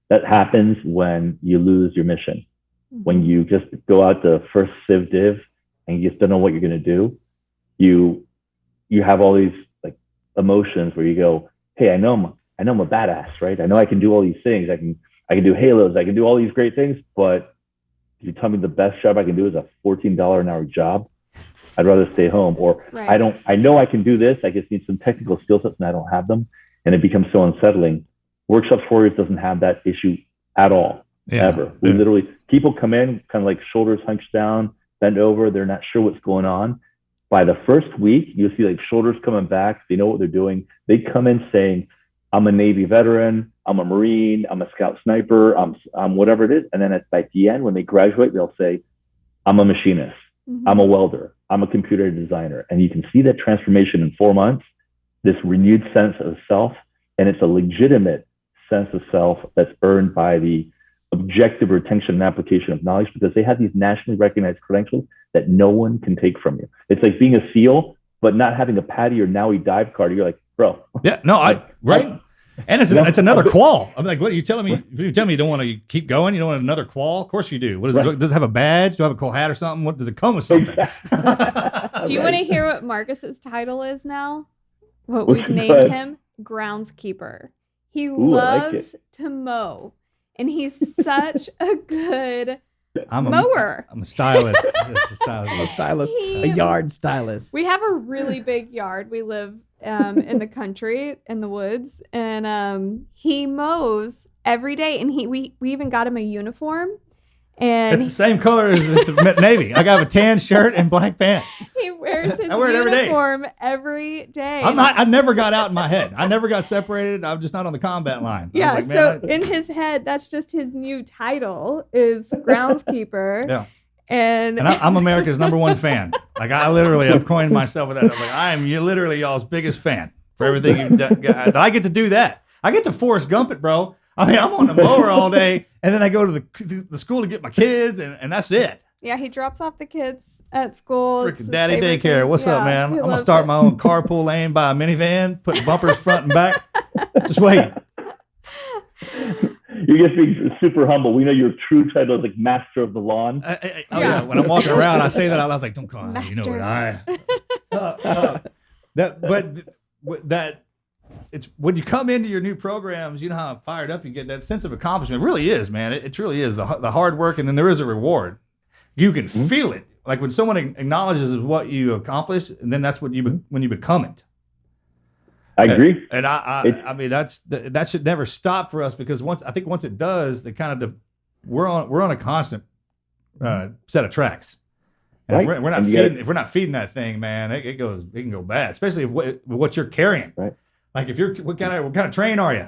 that happens when you lose your mission. When you just go out the first civ div and you just don't know what you're going to do, you have all these like emotions where you go, hey, I know I'm a badass, right? I know I can do all these things. I can do halos. I can do all these great things. But if you tell me the best job I can do is a $14 an hour job, I'd rather stay home. Or I know I can do this. I just need some technical skill sets and I don't have them. And it becomes so unsettling. Workshops Warriors doesn't have that issue at all, ever. We literally, people come in kind of like shoulders hunched down, bent over. They're not sure what's going on. By the first week, you'll see like shoulders coming back. They know what they're doing. They come in saying, I'm a Navy veteran, I'm a Marine, I'm a scout sniper, I'm whatever it is. And then at the end, when they graduate, they'll say, I'm a machinist, I'm a welder, I'm a computer designer. And you can see that transformation in 4 months, this renewed sense of self. And it's a legitimate sense of self that's earned by the objective retention and application of knowledge, because they have these nationally recognized credentials that no one can take from you. It's like being a SEAL, but not having a PADI or NAUI dive card. You're like, bro. Yeah, no, and it's another qual. I'm like, what are you telling me? You tell me you don't want to keep going? You don't want another qual? Of course you do. What is it? Does it have a badge? Do I have a cool hat or something? What does it come with something? Do you want to hear what Marcus's title is now? What we've named him? Groundskeeper. He loves to mow. And he's such a good mower. I'm a stylist. A yard stylist. We have a really big yard. We live in the country, in the woods, and he mows every day. And we even got him a uniform. And it's the same color as the Navy. I got a tan shirt and black pants. He wears his uniform every day. I never got out in my head. I never got separated. I'm just not on the combat line. Yeah, like, so in his head, that's just his new title is groundskeeper. Yeah. And I'm America's #1 fan. Like I've coined myself with that. I'm like, I am literally y'all's biggest fan for everything you've done. I get to do that. I get to Forrest Gump it, bro. I mean, I'm on the mower all day, and then I go to the school to get my kids, and that's it. Yeah, he drops off the kids at school. Freaking daddy daycare. What's up, man? I'm going to start my own carpool lane by a minivan, put bumpers front and back. Just wait. You're just being super humble. We know your true title is like Master of the Lawn. Yeah. When I'm walking around, I say that I was like, don't call me. You know what it's when you come into your new programs, you know how fired up you get. That sense of accomplishment. It really is, man. It truly is the hard work, and then there is a reward. You can feel it, like when someone acknowledges what you accomplished, and then that's what when you become it. I agree. And I mean, that should never stop for us, because once it does, they kind of we're on a constant set of tracks. And Right. if we're not feeding that thing, man, it can go bad, especially if what you're carrying. Right. Like what kind of train are you?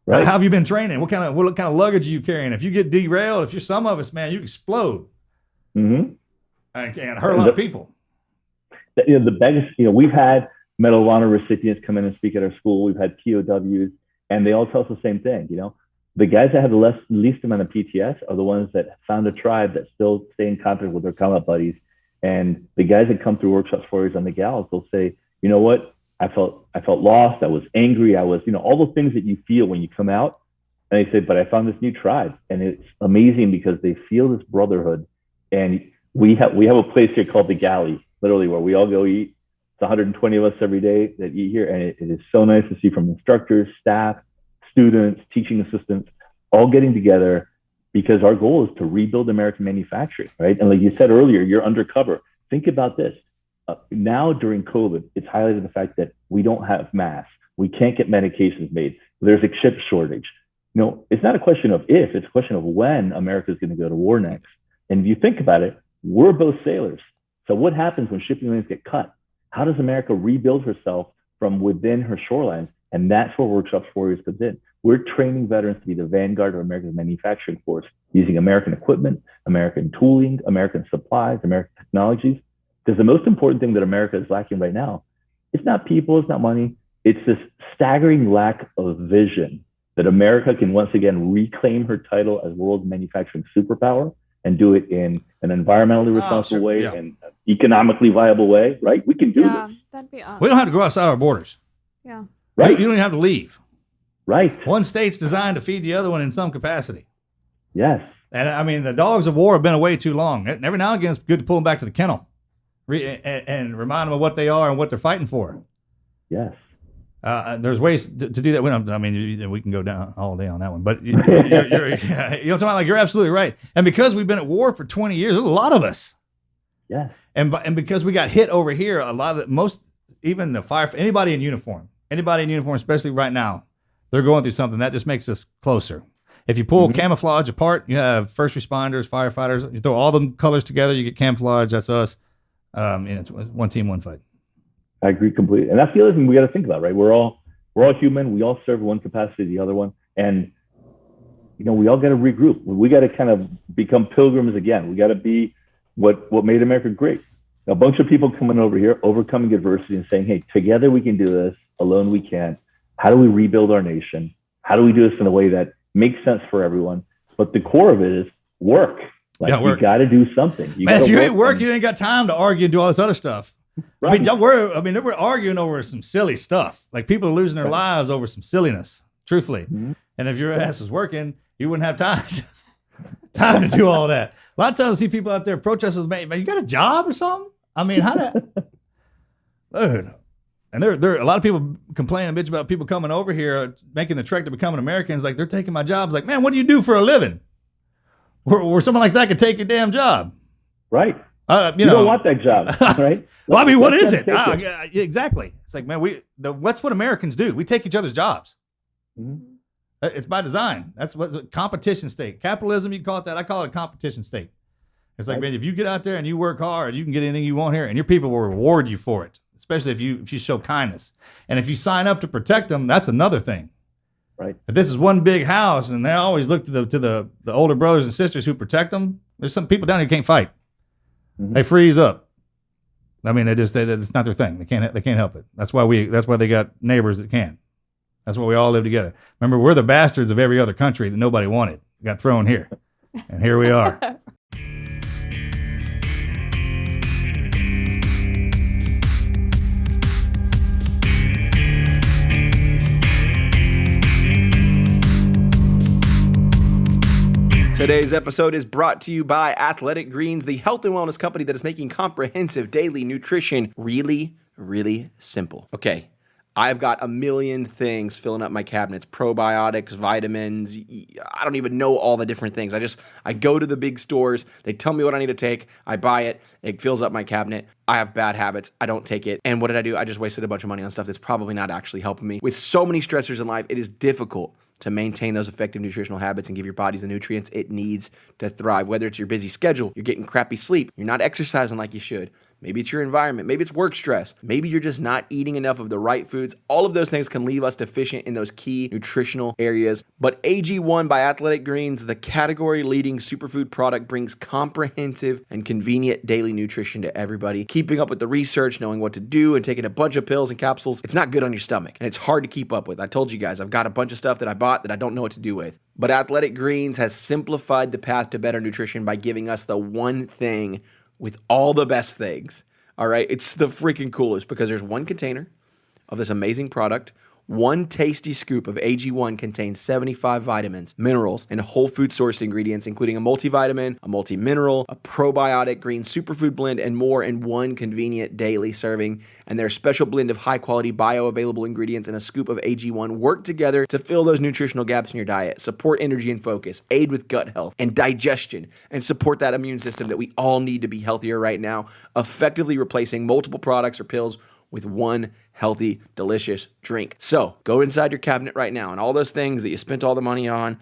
Right. How have you been training? What kind of luggage are you carrying? If you get derailed, if you're some of us, man, you explode. Mm-hmm. And hurt a lot of people. The biggest, we've had Medal of Honor recipients come in and speak at our school. We've had POWs, and they all tell us the same thing. The guys that have the least amount of PTS are the ones that found a tribe that still stay in contact with their combat buddies. And the guys that come through workshops for us on the gals, they'll say, you know what? I felt lost. I was angry. I was, all the things that you feel when you come out. And they say, but I found this new tribe, and it's amazing because they feel this brotherhood. And we have a place here called the Galley, literally, where we all go eat. It's 120 of us every day that eat here, and it is so nice to see from instructors, staff, students, teaching assistants, all getting together, because our goal is to rebuild American manufacturing, right? And like you said earlier, you're undercover. Think about this. Now during COVID, it's highlighted the fact that we don't have masks. We can't get medications made. There's a chip shortage. It's not a question of if, it's a question of when America is going to go to war next. And if you think about it, we're both sailors. So what happens when shipping lanes get cut? How does America rebuild herself from within her shorelines? And that's where Workshops Warriors comes in. We're training veterans to be the vanguard of America's manufacturing force, using American equipment, American tooling, American supplies, American technologies. Because the most important thing that America is lacking right now, it's not people, it's not money. It's this staggering lack of vision that America can once again reclaim her title as world's manufacturing superpower and do it in an environmentally responsible way and economically viable way, right? We can do this. That'd be awesome. We don't have to go outside our borders. Yeah. Right. You don't even have to leave. Right. One state's designed to feed the other one in some capacity. Yes. And I mean, the dogs of war have been away too long. And every now and again, it's good to pull them back to the kennel and remind them of what they are and what they're fighting for. Yes. There's ways to do that. We can go down all day on that one. But you're absolutely right. And because we've been at war for 20 years, there's a lot of us. Yes. And because we got hit over here, a lot of even the fire, anybody in uniform, especially right now, they're going through something that just makes us closer. If you pull camouflage apart, you have first responders, firefighters. You throw all them colors together, you get camouflage. That's us. And it's one team, one fight. I agree completely. And that's the other thing we got to think about, right? We're all human. We all serve one capacity, the other one. And, we all got to regroup. We got to kind of become pilgrims again. We got to be what made America great. A bunch of people coming over here, overcoming adversity and saying, hey, together we can do this. Alone we can't. How do we rebuild our nation? How do we do this in a way that makes sense for everyone? But the core of it is work. You got to do something. Man, if you ain't work, you ain't got time to argue and do all this other stuff. Right. I mean, don't worry. I mean, we're arguing over some silly stuff. Like people are losing their lives over some silliness, truthfully. Mm-hmm. And if your ass was working, you wouldn't have time to do all that. A lot of times I see people out there protesters, man, you got a job or something? I mean, how that? Dude. And there are a lot of people complaining, bitch, about people coming over here, making the trek to becoming Americans. Like, they're taking my jobs. Like, man, what do you do for a living? Where someone like that could take your damn job. Right. You don't want that job, right? Well, I mean, what is it? Exactly. It's like, man, that's what Americans do. We take each other's jobs. Mm-hmm. It's by design. That's what competition state. Capitalism, you can call it that. I call it a competition state. It's like, man, if you get out there and you work hard, you can get anything you want here, and your people will reward you for it, especially if you show kindness. And if you sign up to protect them, that's another thing. Right. But this is one big house, and they always look to the older brothers and sisters who protect them. There's some people down here who can't fight. Mm-hmm. They freeze up. I mean, it's not their thing. They can't help it. That's why they got neighbors that can. That's why we all live together. Remember, we're the bastards of every other country that nobody wanted. Got thrown here. And here we are. Today's episode is brought to you by Athletic Greens, the health and wellness company that is making comprehensive daily nutrition really, really simple. Okay, I've got a million things filling up my cabinets, probiotics, vitamins. I don't even know all the different things. I go to the big stores. They tell me what I need to take. I buy it. It fills up my cabinet. I have bad habits. I don't take it. And what did I do? I just wasted a bunch of money on stuff that's probably not actually helping me. With so many stressors in life, it is difficult to maintain those effective nutritional habits and give your bodies the nutrients it needs to thrive. Whether it's your busy schedule, you're getting crappy sleep, you're not exercising like you should. Maybe it's your environment. Maybe it's work stress. Maybe you're just not eating enough of the right foods. All of those things can leave us deficient in those key nutritional areas. But AG1 by Athletic Greens, the category-leading superfood product, brings comprehensive and convenient daily nutrition to everybody. Keeping up with the research, knowing what to do, and taking a bunch of pills and capsules, it's not good on your stomach. And it's hard to keep up with. I told you guys, I've got a bunch of stuff that I bought that I don't know what to do with. But Athletic Greens has simplified the path to better nutrition by giving us the one thing with all the best things. All right, it's the freaking coolest because there's one container of this amazing product. One tasty scoop of AG1 contains 75 vitamins, minerals, and whole food sourced ingredients, including a multivitamin, a multi-mineral, a probiotic, green superfood blend, and more in one convenient daily serving. And their special blend of high-quality bioavailable ingredients and a scoop of AG1 work together to fill those nutritional gaps in your diet, support energy and focus, aid with gut health and digestion, and support that immune system that we all need to be healthier right now, effectively replacing multiple products or pills with one healthy, delicious drink. So go inside your cabinet right now and all those things that you spent all the money on,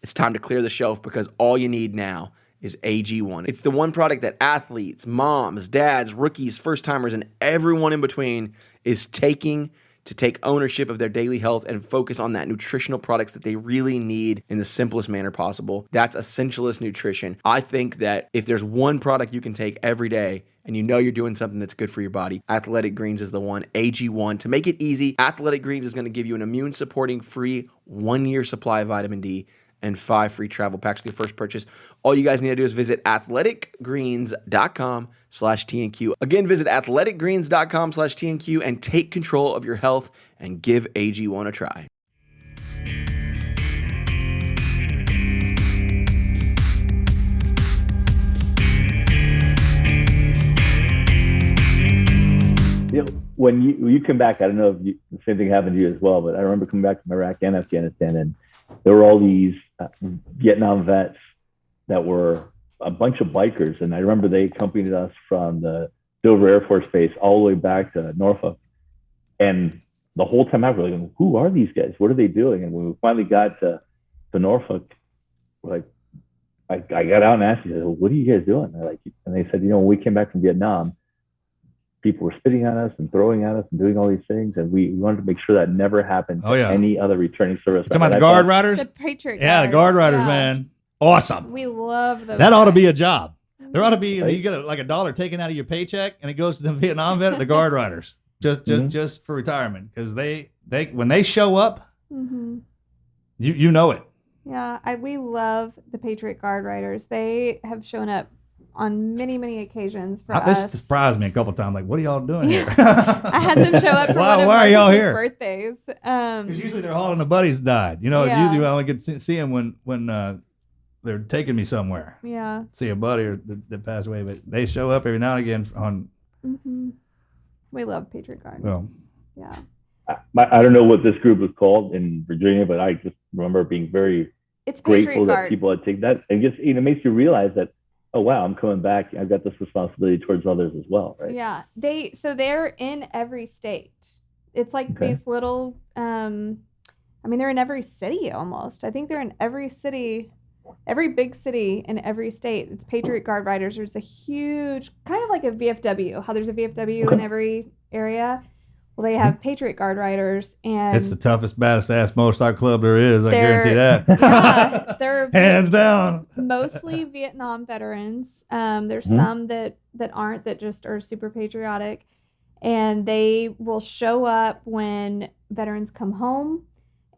it's time to clear the shelf because all you need now is AG1. It's the one product that athletes, moms, dads, rookies, first-timers, and everyone in between is taking to take ownership of their daily health and focus on that nutritional products that they really need in the simplest manner possible. That's essentialist nutrition. I think that if there's one product you can take every day and you know you're doing something that's good for your body, Athletic Greens is the one, AG1. To make it easy, Athletic Greens is going to give you an immune-supporting free 1-year supply of vitamin D and 5 free travel packs with your first purchase. All you guys need to do is visit athleticgreens.com/TNQ. Again, visit athleticgreens.com/TNQ and take control of your health and give AG1 a try. You know, when you come back, I don't know if the same thing happened to you as well, but I remember coming back from Iraq and Afghanistan, and there were all these Vietnam vets that were a bunch of bikers. And I remember they accompanied us from the Dover Air Force Base all the way back to Norfolk. And the whole time I was like, who are these guys? What are they doing? And when we finally got to Norfolk, like, I got out and asked them, well, what are you guys doing? And they said, when we came back from Vietnam, people were spitting on us and throwing at us and doing all these things. And we wanted to make sure that never happened to any other returning service. Talking about the Guard Riders? The Patriot Yeah, the Guard Riders, man. Awesome. We love those. That ought to be a job. There ought to be, you get like $1 taken out of your paycheck and it goes to the Vietnam vet, the Guard Riders, just for retirement. Because they when they show up, you know it. Yeah, we love the Patriot Guard Riders. They have shown up on many, many occasions for us. This surprised me a couple of times. Like, what are y'all doing here? I had them show up for one of Marcus's birthdays. Because usually they're hauling a buddy's died. Usually I only get to see them when they're taking me somewhere. Yeah. See a buddy that passed away, but they show up every now and again on. We love Patriot Guard. Well, yeah. I don't know what this group was called in Virginia, but I just remember being very grateful that people had taken that. And just, it makes you realize that, oh, wow, I'm coming back. I've got this responsibility towards others as well, right? Yeah. They're in every state. It's like these little, they're in every city almost. I think they're in every city, every big city in every state. It's Patriot Guard Riders. There's a huge, kind of like a VFW, how there's a VFW in every area. Well, they have Patriot Guard Riders, and it's the toughest, baddest ass motorcycle club there is. I guarantee that. Yeah, they're hands down. Mostly Vietnam veterans. There's some that aren't, that just are super patriotic, and they will show up when veterans come home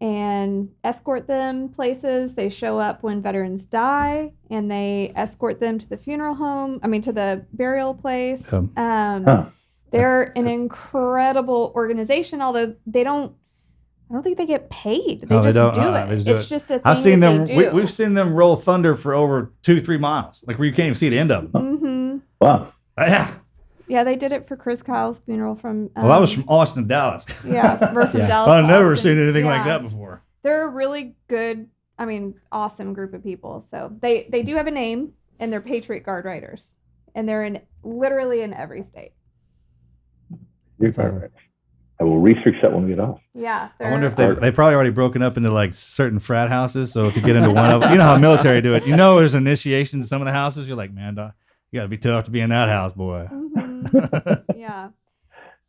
and escort them places. They show up when veterans die, and they escort them to the funeral home. To the burial place. They're an incredible organization, although I don't think they get paid. They just do it. It's just a thing. I've seen them. They do. We've seen them roll thunder for over 2-3 miles, like where you can't even see the end of them. Wow. Yeah. Yeah, they did it for Chris Kyle's funeral from. Well, that was from Austin, Dallas. Yeah, we're from Yeah. Dallas. I've to never Austin. seen anything like Yeah. that before. They're a really good, awesome group of people. So they do have a name, and they're Patriot Guard Riders, and they're literally in every state. You're right. I will research that when we get off. Yeah. I wonder if they probably already broken up into like certain frat houses. So to get into one of them, you know how military do it. You know, there's initiation in some of the houses. You're like, man, you got to be tough to be in that house, boy. Mm-hmm. Yeah.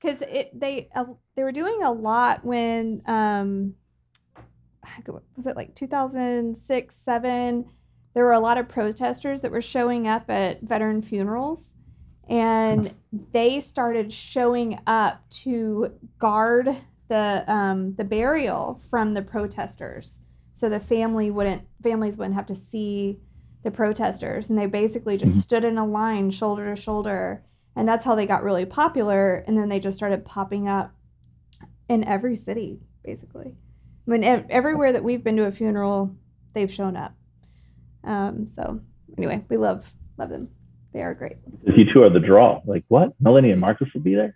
Because they were doing a lot when was it like 2006, 2007? There were a lot of protesters that were showing up at veteran funerals, and they started showing up to guard the burial from the protesters, so the families wouldn't have to see the protesters, and they basically just stood in a line shoulder to shoulder, and that's how they got really popular. And then they just started popping up in every city, basically. I mean, everywhere that we've been to a funeral, they've shown up. So anyway, we love them. They are great. You two are the draw. Like, what? Melanie and Marcus will be there?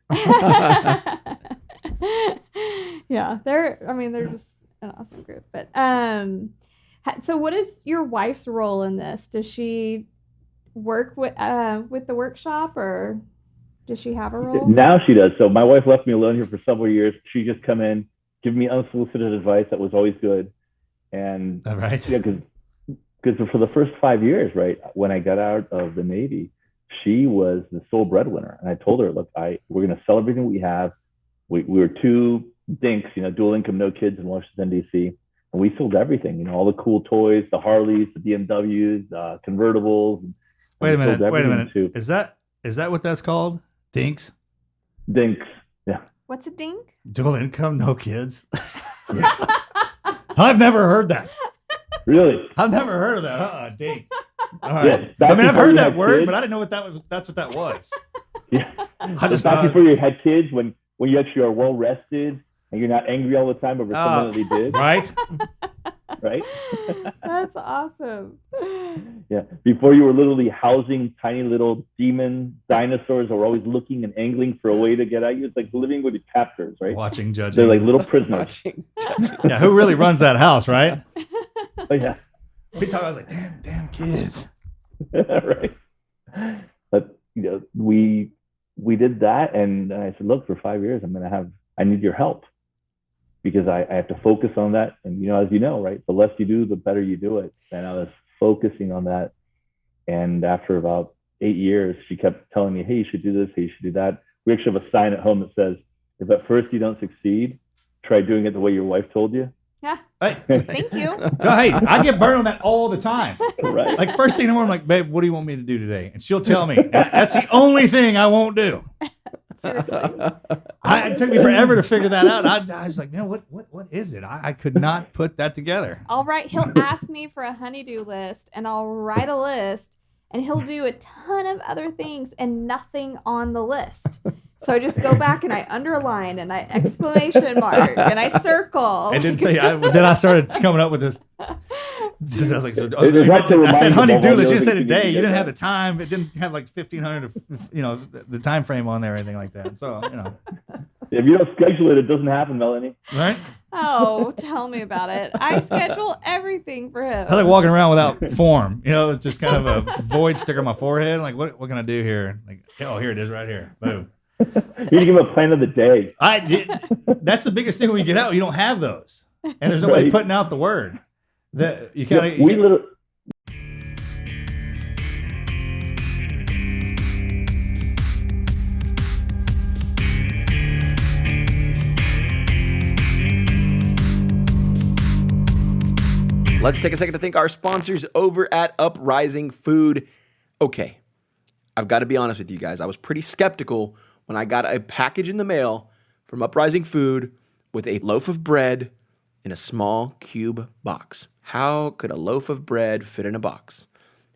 Yeah, they're just an awesome group. But so what is your wife's role in this? Does she work with the workshop, or does she have a role? Now she does. So my wife left me alone here for several years. She just come in, give me unsolicited advice. That was always good. And All right. yeah, because for the first 5 years, right, when I got out of the Navy, she was the sole breadwinner. And I told her, look, we're going to sell everything we have. We were two dinks, dual income, no kids in Washington, D.C. And we sold everything, all the cool toys, the Harleys, the BMWs, convertibles. Wait a minute. Too. Is that what that's called? Dinks? Dinks. Yeah. What's a dink? Dual income, no kids. I've never heard that. Really? I've never heard of that. Dink. All right. Yeah, I've heard that word, kids. but I didn't know what that was. That's what that was. Yeah. I just back before you had kids, when you actually are well rested and you're not angry all the time over something that they did. Right. Right? That's awesome. Yeah. Before you were literally housing tiny little demon dinosaurs that were always looking and angling for a way to get at you. It's like living with your captors, right? Watching, judging. They're like little prisoners. Yeah, who really runs that house, right? Oh, yeah. We talk. I was like, damn kids. Right. But we did that, and I said, look, for 5 years, I need your help, because I have to focus on that. And as you know, right, the less you do, the better you do it. And I was focusing on that. And after about 8 years, she kept telling me, hey, you should do this, hey, you should do that. We actually have a sign at home that says, if at first you don't succeed, try doing it the way your wife told you. Yeah. Hey, Thank you. hey, I get burned on that all the time. Right. Like first thing in the morning, I'm like, babe, what do you want me to do today? And she'll tell me. That's the only thing I won't do. Seriously. It took me forever to figure that out. I was like, man, what is it? I could not put that together. He'll ask me for a honeydew list, and I'll write a list, and he'll do a ton of other things and nothing on the list. So I just go back and I underline and I exclamation mark and I circle. I didn't say. Then I started coming up with this. I was like, so I I said honeydew list. You just said a day. You didn't have the time. It didn't have like 1,500, the time frame on there or anything like that. So If you don't schedule it, it doesn't happen, Melanie. right? Oh, tell me about it. I schedule everything for him. I was like walking around without form. It's just kind of a void sticker on my forehead. Like, what can I do here? Like, oh, here it is, right here. Boom. You need to give him a plan of the day. That's the biggest thing when you get out. You don't have those, and there's nobody Right. putting out the word. That you kind of. We literally. Let's take a second to thank our sponsors over at Uprising Food. Okay, I've got to be honest with you guys. I was pretty skeptical when I got a package in the mail from Uprising Food with a loaf of bread in a small cube box. How could a loaf of bread fit in a box?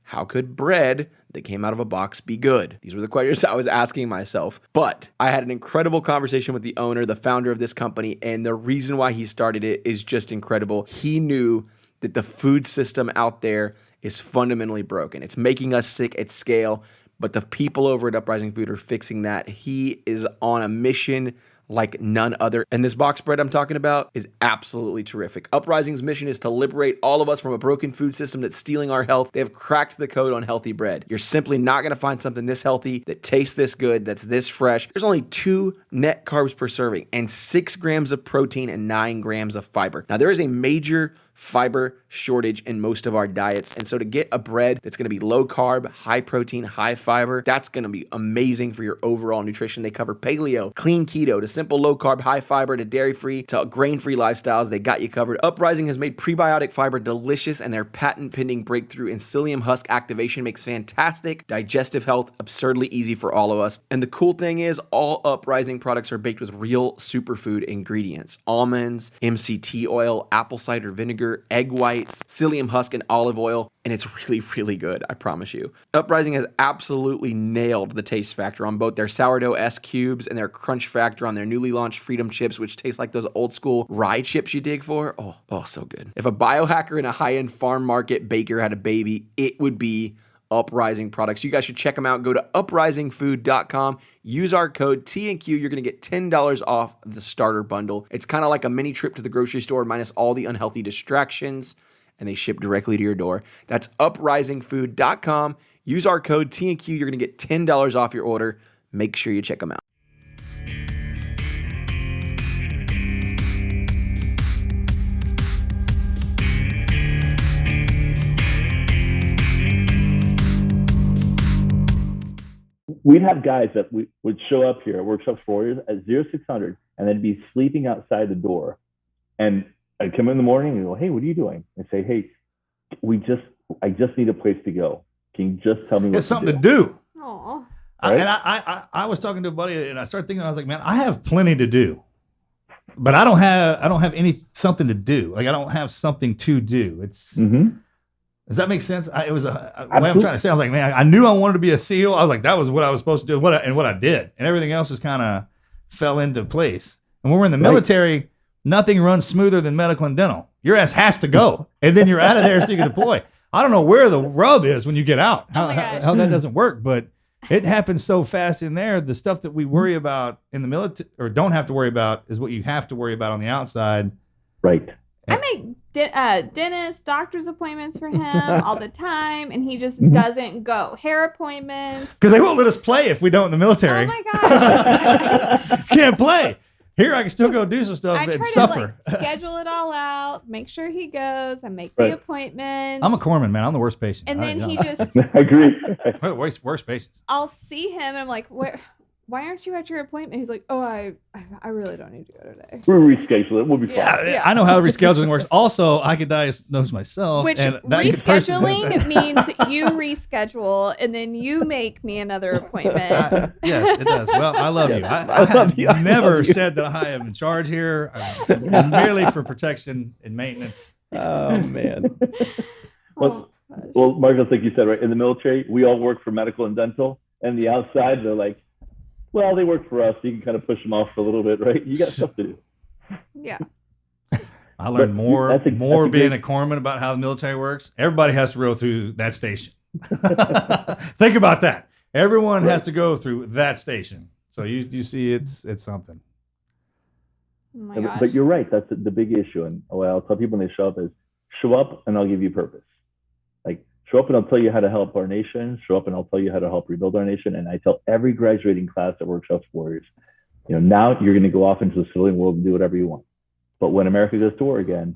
How could bread that came out of a box be good? These were the questions I was asking myself. But I had an incredible conversation with the owner, the founder of this company, and the reason why he started it is just incredible. He knew that the food system out there is fundamentally broken. It's making us sick at scale. but the people over at Uprising Food are fixing that. He is on a mission like none other. And this box spread I'm talking about is absolutely terrific. Uprising's mission is to liberate all of us from a broken food system that's stealing our health. They have cracked the code on healthy bread. You're simply not going to find something this healthy, that tastes this good, that's this fresh. There's only 2 net carbs per serving and 6 grams of protein and 9 grams of fiber. Now, there is a major fiber shortage in most of our diets. And so to get a bread that's going to be low carb, high protein, high fiber, that's going to be amazing for your overall nutrition. They cover paleo, clean keto, to simple low carb, high fiber, to dairy free, to grain free lifestyles. They got you covered. Uprising has made prebiotic fiber delicious, and their patent pending breakthrough in psyllium husk activation makes fantastic digestive health absurdly easy for all of us. And the cool thing is, all Uprising products are baked with real superfood ingredients: almonds, MCT oil, apple cider vinegar, egg whites, psyllium husk, and olive oil. And it's really, really good, I promise you. Uprising has absolutely nailed the taste factor on both their sourdough S cubes and their crunch factor on their newly launched Freedom Chips, which taste like those old school rye chips you dig for. Oh, so good. If a biohacker in a high-end farm market baker had a baby, it would be Uprising products. You guys should check them out. Go to uprisingfood.com. Use our code T&Q. You're going to get $10 off the starter bundle. It's kind of like a mini trip to the grocery store minus all the unhealthy distractions, and they ship directly to your door. That's uprisingfood.com. Use our code T&Q. You're going to get $10 off your order. Make sure you check them out. We'd have guys that would show up here at Workshops for Warriors at 0600, and they'd be sleeping outside the door. And I'd come in the morning and go, "Hey, what are you doing?" And say, "Hey, I just need a place to go. Can you just tell me what it's something to do?" Aw. Right? I was talking to a buddy, and I started thinking, I was like, man, I have plenty to do, but I don't have something to do. Like, I don't have something to do. It's Does that make sense? What I'm trying to say, I was like, man, I knew I wanted to be a SEAL. I was like, that was what I was supposed to do, and what I did, and everything else just kind of fell into place. And when we're in the military, nothing runs smoother than medical and dental. Your ass has to go, and then you're out of there so you can deploy. I don't know where the rub is when you get out, how that doesn't work, but it happens so fast in there. The stuff that we worry about in the military, or don't have to worry about, is what you have to worry about on the outside. Right. I make dentist, doctor's appointments for him all the time, and he just doesn't go. Hair appointments. Because they won't let us play if we don't in the military. Oh my gosh. Can't play. Here I can still go do some stuff and suffer. To schedule it all out, make sure he goes, and make the appointments. I'm a corpsman, man. I'm the worst patient. And then he just... I agree. Worst patients. I'll see him, and I'm like, why aren't you at your appointment? He's like, oh, I really don't need to go today. We'll reschedule it. We'll be fine. Yeah, I know how rescheduling works. Also, I could diagnose myself. Which rescheduling means you reschedule, and then you make me another appointment. Yes, it does. Well, I love you. I love you. I never said that I am in charge here. I'm merely for protection and maintenance. Oh, man. Well, Marcus, like you said, right, in the military, we all work for medical and dental, and the outside, they're like, well, they work for us. You can kind of push them off for a little bit, right? You got stuff to do. Yeah. I learned more being a corpsman about how the military works. Everybody has to row through that station. Think about that. Everyone has to go through that station. So you see, it's something. Oh my gosh. But you're right. That's the big issue. And what I'll tell people when they show up is, show up and I'll give you purpose. Like, show up and I'll tell you how to help our nation. Show up and I'll tell you how to help rebuild our nation. And I tell every graduating class at Workshops Warriors, now you're going to go off into the civilian world and do whatever you want. But when America goes to war again,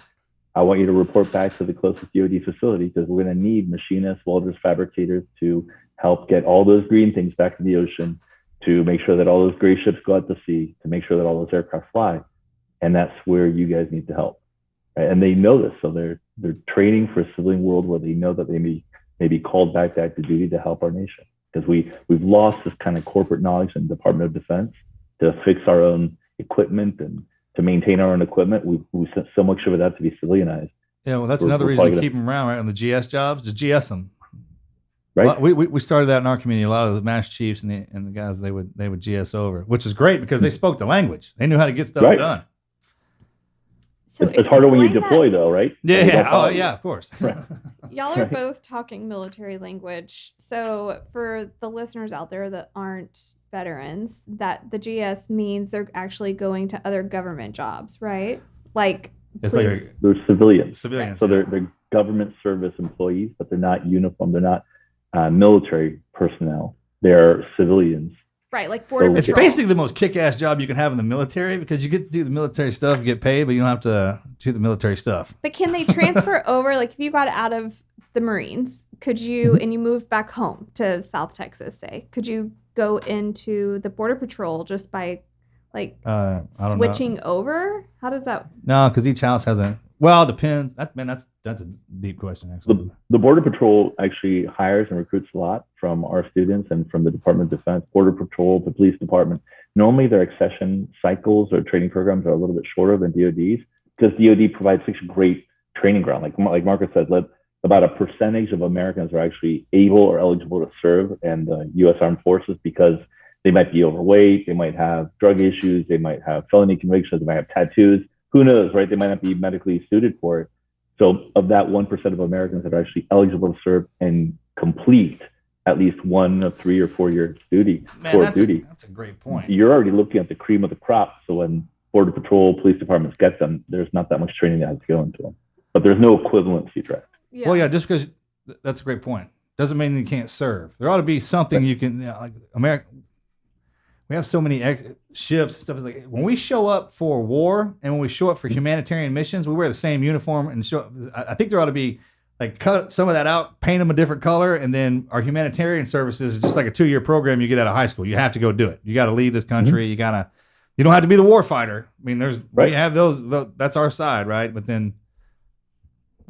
I want you to report back to the closest DoD facility, because we're going to need machinists, welders, fabricators to help get all those green things back to the ocean, to make sure that all those gray ships go out to sea, to make sure that all those aircraft fly. And that's where you guys need to help. Right? And they know this. So they're training for a civilian world where they know that they may be called back to active duty to help our nation. Because we've lost this kind of corporate knowledge in the Department of Defense to fix our own equipment and to maintain our own equipment. We sent so much of that to be civilianized. Yeah, well, that's another reason to keep them around, right? On the GS jobs, to GS them. Right. We started that in our community. A lot of the master chiefs and the guys, they would GS over, which is great because they spoke the language. They knew how to get stuff done. So It's harder when you explain deploy, that. though, right? Yeah, They don't yeah. Oh, follow you. yeah, of course. Y'all are Right. both talking military language. So for the listeners out there that aren't veterans, that the GS means they're actually going to other government jobs, right? Like It's like police. They're civilians. Civilians. So yeah. they're government service employees, but they're not uniformed. They're not military personnel. They're civilians. Right, like border It's patrol. basically the most kick-ass job you can have in the military because you get to do the military stuff, you get paid, but you don't have to do the military stuff. But can they transfer over? Like if you got out of the Marines, could you, and you moved back home to South Texas, say, could you go into the border patrol just by like I don't switching over? How does that? know. No, because each house has a. Well, it depends. That's a deep question actually. The Border Patrol actually hires and recruits a lot from our students and from the Department of Defense, Border Patrol, the police department. Normally their accession cycles or training programs are a little bit shorter than DOD's because DOD provides such a great training ground. Like Marcus said, about a percentage of Americans are actually able or eligible to serve in the U.S. Armed Forces because they might be overweight, they might have drug issues, they might have felony convictions, they might have tattoos. Who knows, right? They might not be medically suited for it. So of that 1% of Americans that are actually eligible to serve and complete at least one of 3 or 4 years duty, That's a great point. you're already looking at the cream of the crop. So when Border Patrol, police departments get them, there's not that much training that has to go into them. But there's no equivalency track. Yeah. Well, yeah, just because that's a great point doesn't mean you can't serve. There ought to be something you can, like America. We have so many ships, stuff like when we show up for war and when we show up for humanitarian missions, we wear the same uniform and show. I think there ought to be like cut some of that out, paint them a different color, and then our humanitarian services is just like a 2-year program you get out of high school. You have to go do it. You got to lead this country. You don't have to be the war fighter. I mean, we have those. That's our side, right? But then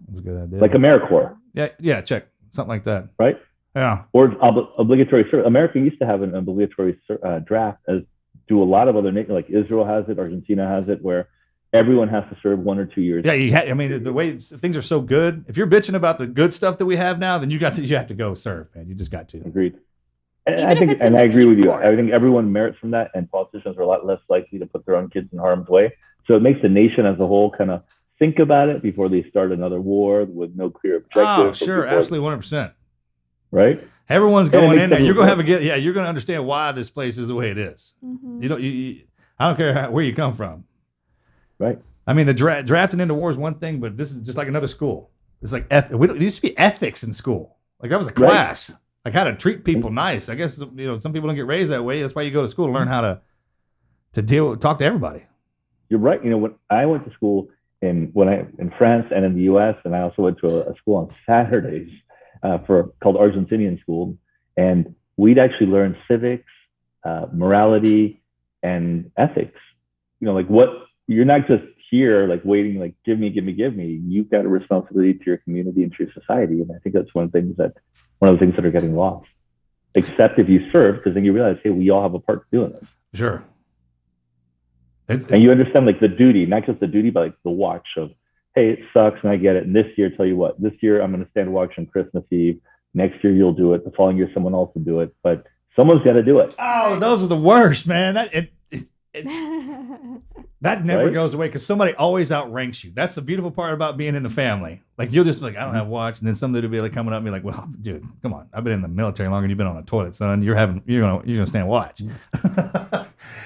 that's a good idea. Like AmeriCorps. Yeah, check something like that, right? Yeah. Or obligatory service. America used to have an obligatory draft, as do a lot of other nations. Like Israel has it, Argentina has it, where everyone has to serve 1 or 2 years. Yeah, I mean, the way things are so good. If you're bitching about the good stuff that we have now, then you have to go serve, man. You just got to. Agreed. And Even I if think, it's in and the I agree with Peace you. Corps. I think everyone merits from that, and politicians are a lot less likely to put their own kids in harm's way. So it makes the nation as a whole kind of think about it before they start another war with no clear objective. Oh, sure, absolutely, 100%. Right. Everyone's going in there. You're going to have you're going to understand why this place is the way it is. Mhm. I don't care where you come from. Right. I mean, the drafting into war is one thing, but this is just like another school. It's like there used to be ethics in school. Like that was a class, like how to treat people nice. I guess some people don't get raised that way. That's why you go to school to learn how to talk to everybody. You're right. When I went to school in France and in the U.S., and I also went to a school on Saturdays called Argentinian school, and we'd actually learn civics, morality, and ethics. Like what you're not just here like waiting, like give me. You've got a responsibility to your community and to your society, and I think that's one of the things that are getting lost. Except if you serve, because then you realize, hey, we all have a part to do in this. Sure. And you understand like the duty, not just the duty, but like the watch of, hey, it sucks and I get it. And this year, tell you what, this year I'm going to stand watch on Christmas Eve. Next year you'll do it. The following year someone else will do it. But someone's got to do it. Oh, those are the worst, man. That never Right? goes away because somebody always outranks you. That's the beautiful part about being in the family. Like you'll just be like, I don't have watch, and then somebody will be like coming up and be like, well, dude, come on, I've been in the military longer than you've been on a toilet, son. You're gonna stand watch,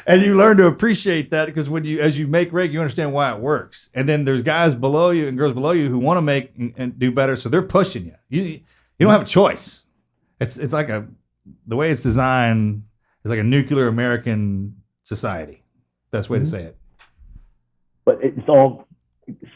and you learn to appreciate that because as you make rank, you understand why it works. And then there's guys below you and girls below you who want to make and do better, so they're pushing you. You don't have a choice. It's like the way it's designed is like a nuclear American society. Best way to say it. But it's all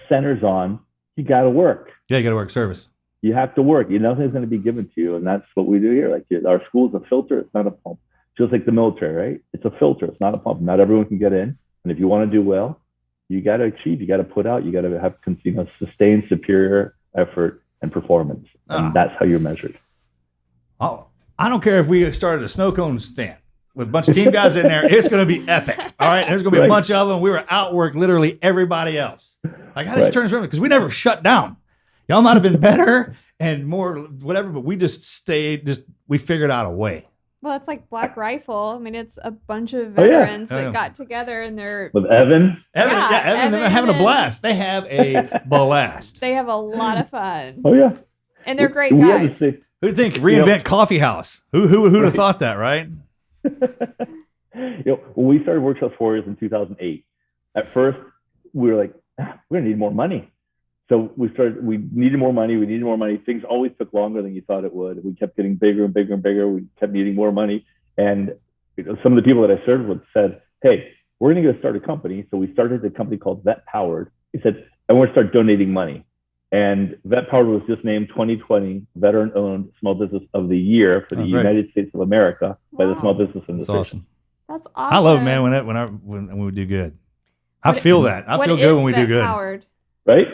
centers on you got to work. Yeah, you got to work service. You have to work. Nothing's going to be given to you, and that's what we do here. Like our school is a filter; it's not a pump. Just like the military, right? It's a filter; it's not a pump. Not everyone can get in, and if you want to do well, you got to achieve. You got to put out. You got to have sustained superior effort and performance, and that's how you're measured. Oh, I don't care if we started a snow cone stand with a bunch of team guys in there. It's going to be epic. All right, there's going to be a bunch of them. We were outworked literally everybody else. Like, how did you turn this around? Because we never shut down. Y'all might have been better and more whatever, but we just stayed. We figured out a way. Well, it's like Black Rifle. I mean, it's a bunch of Oh, yeah. veterans Oh, yeah. that got together and they're With Evan. Evan, Yeah, Evan, they're Evan having a and- blast. They have a blast. they have a lot of fun. Oh yeah. And they're great We had guys. the same- Who'd think reinvent coffee house? Who'd have Right. thought that, right? When we started Workshop Warriors in 2008, at first we were like, we're gonna need more money. So we needed more money. Things always took longer than you thought it would. We kept getting bigger and bigger and bigger. We kept needing more money. And some of the people that I served with said, hey, we're gonna go start a company. So we started a company called Vet Powered. He said, I want to start donating money. And Vet Powered was just named 2020 Veteran Owned Small Business of the Year for the great. United States of America by the Wow. Small Business That's Administration. awesome. That's awesome. I love it, man, when we do good. I What- feel that. I What feel good is when we do Vet good. Powered? Right?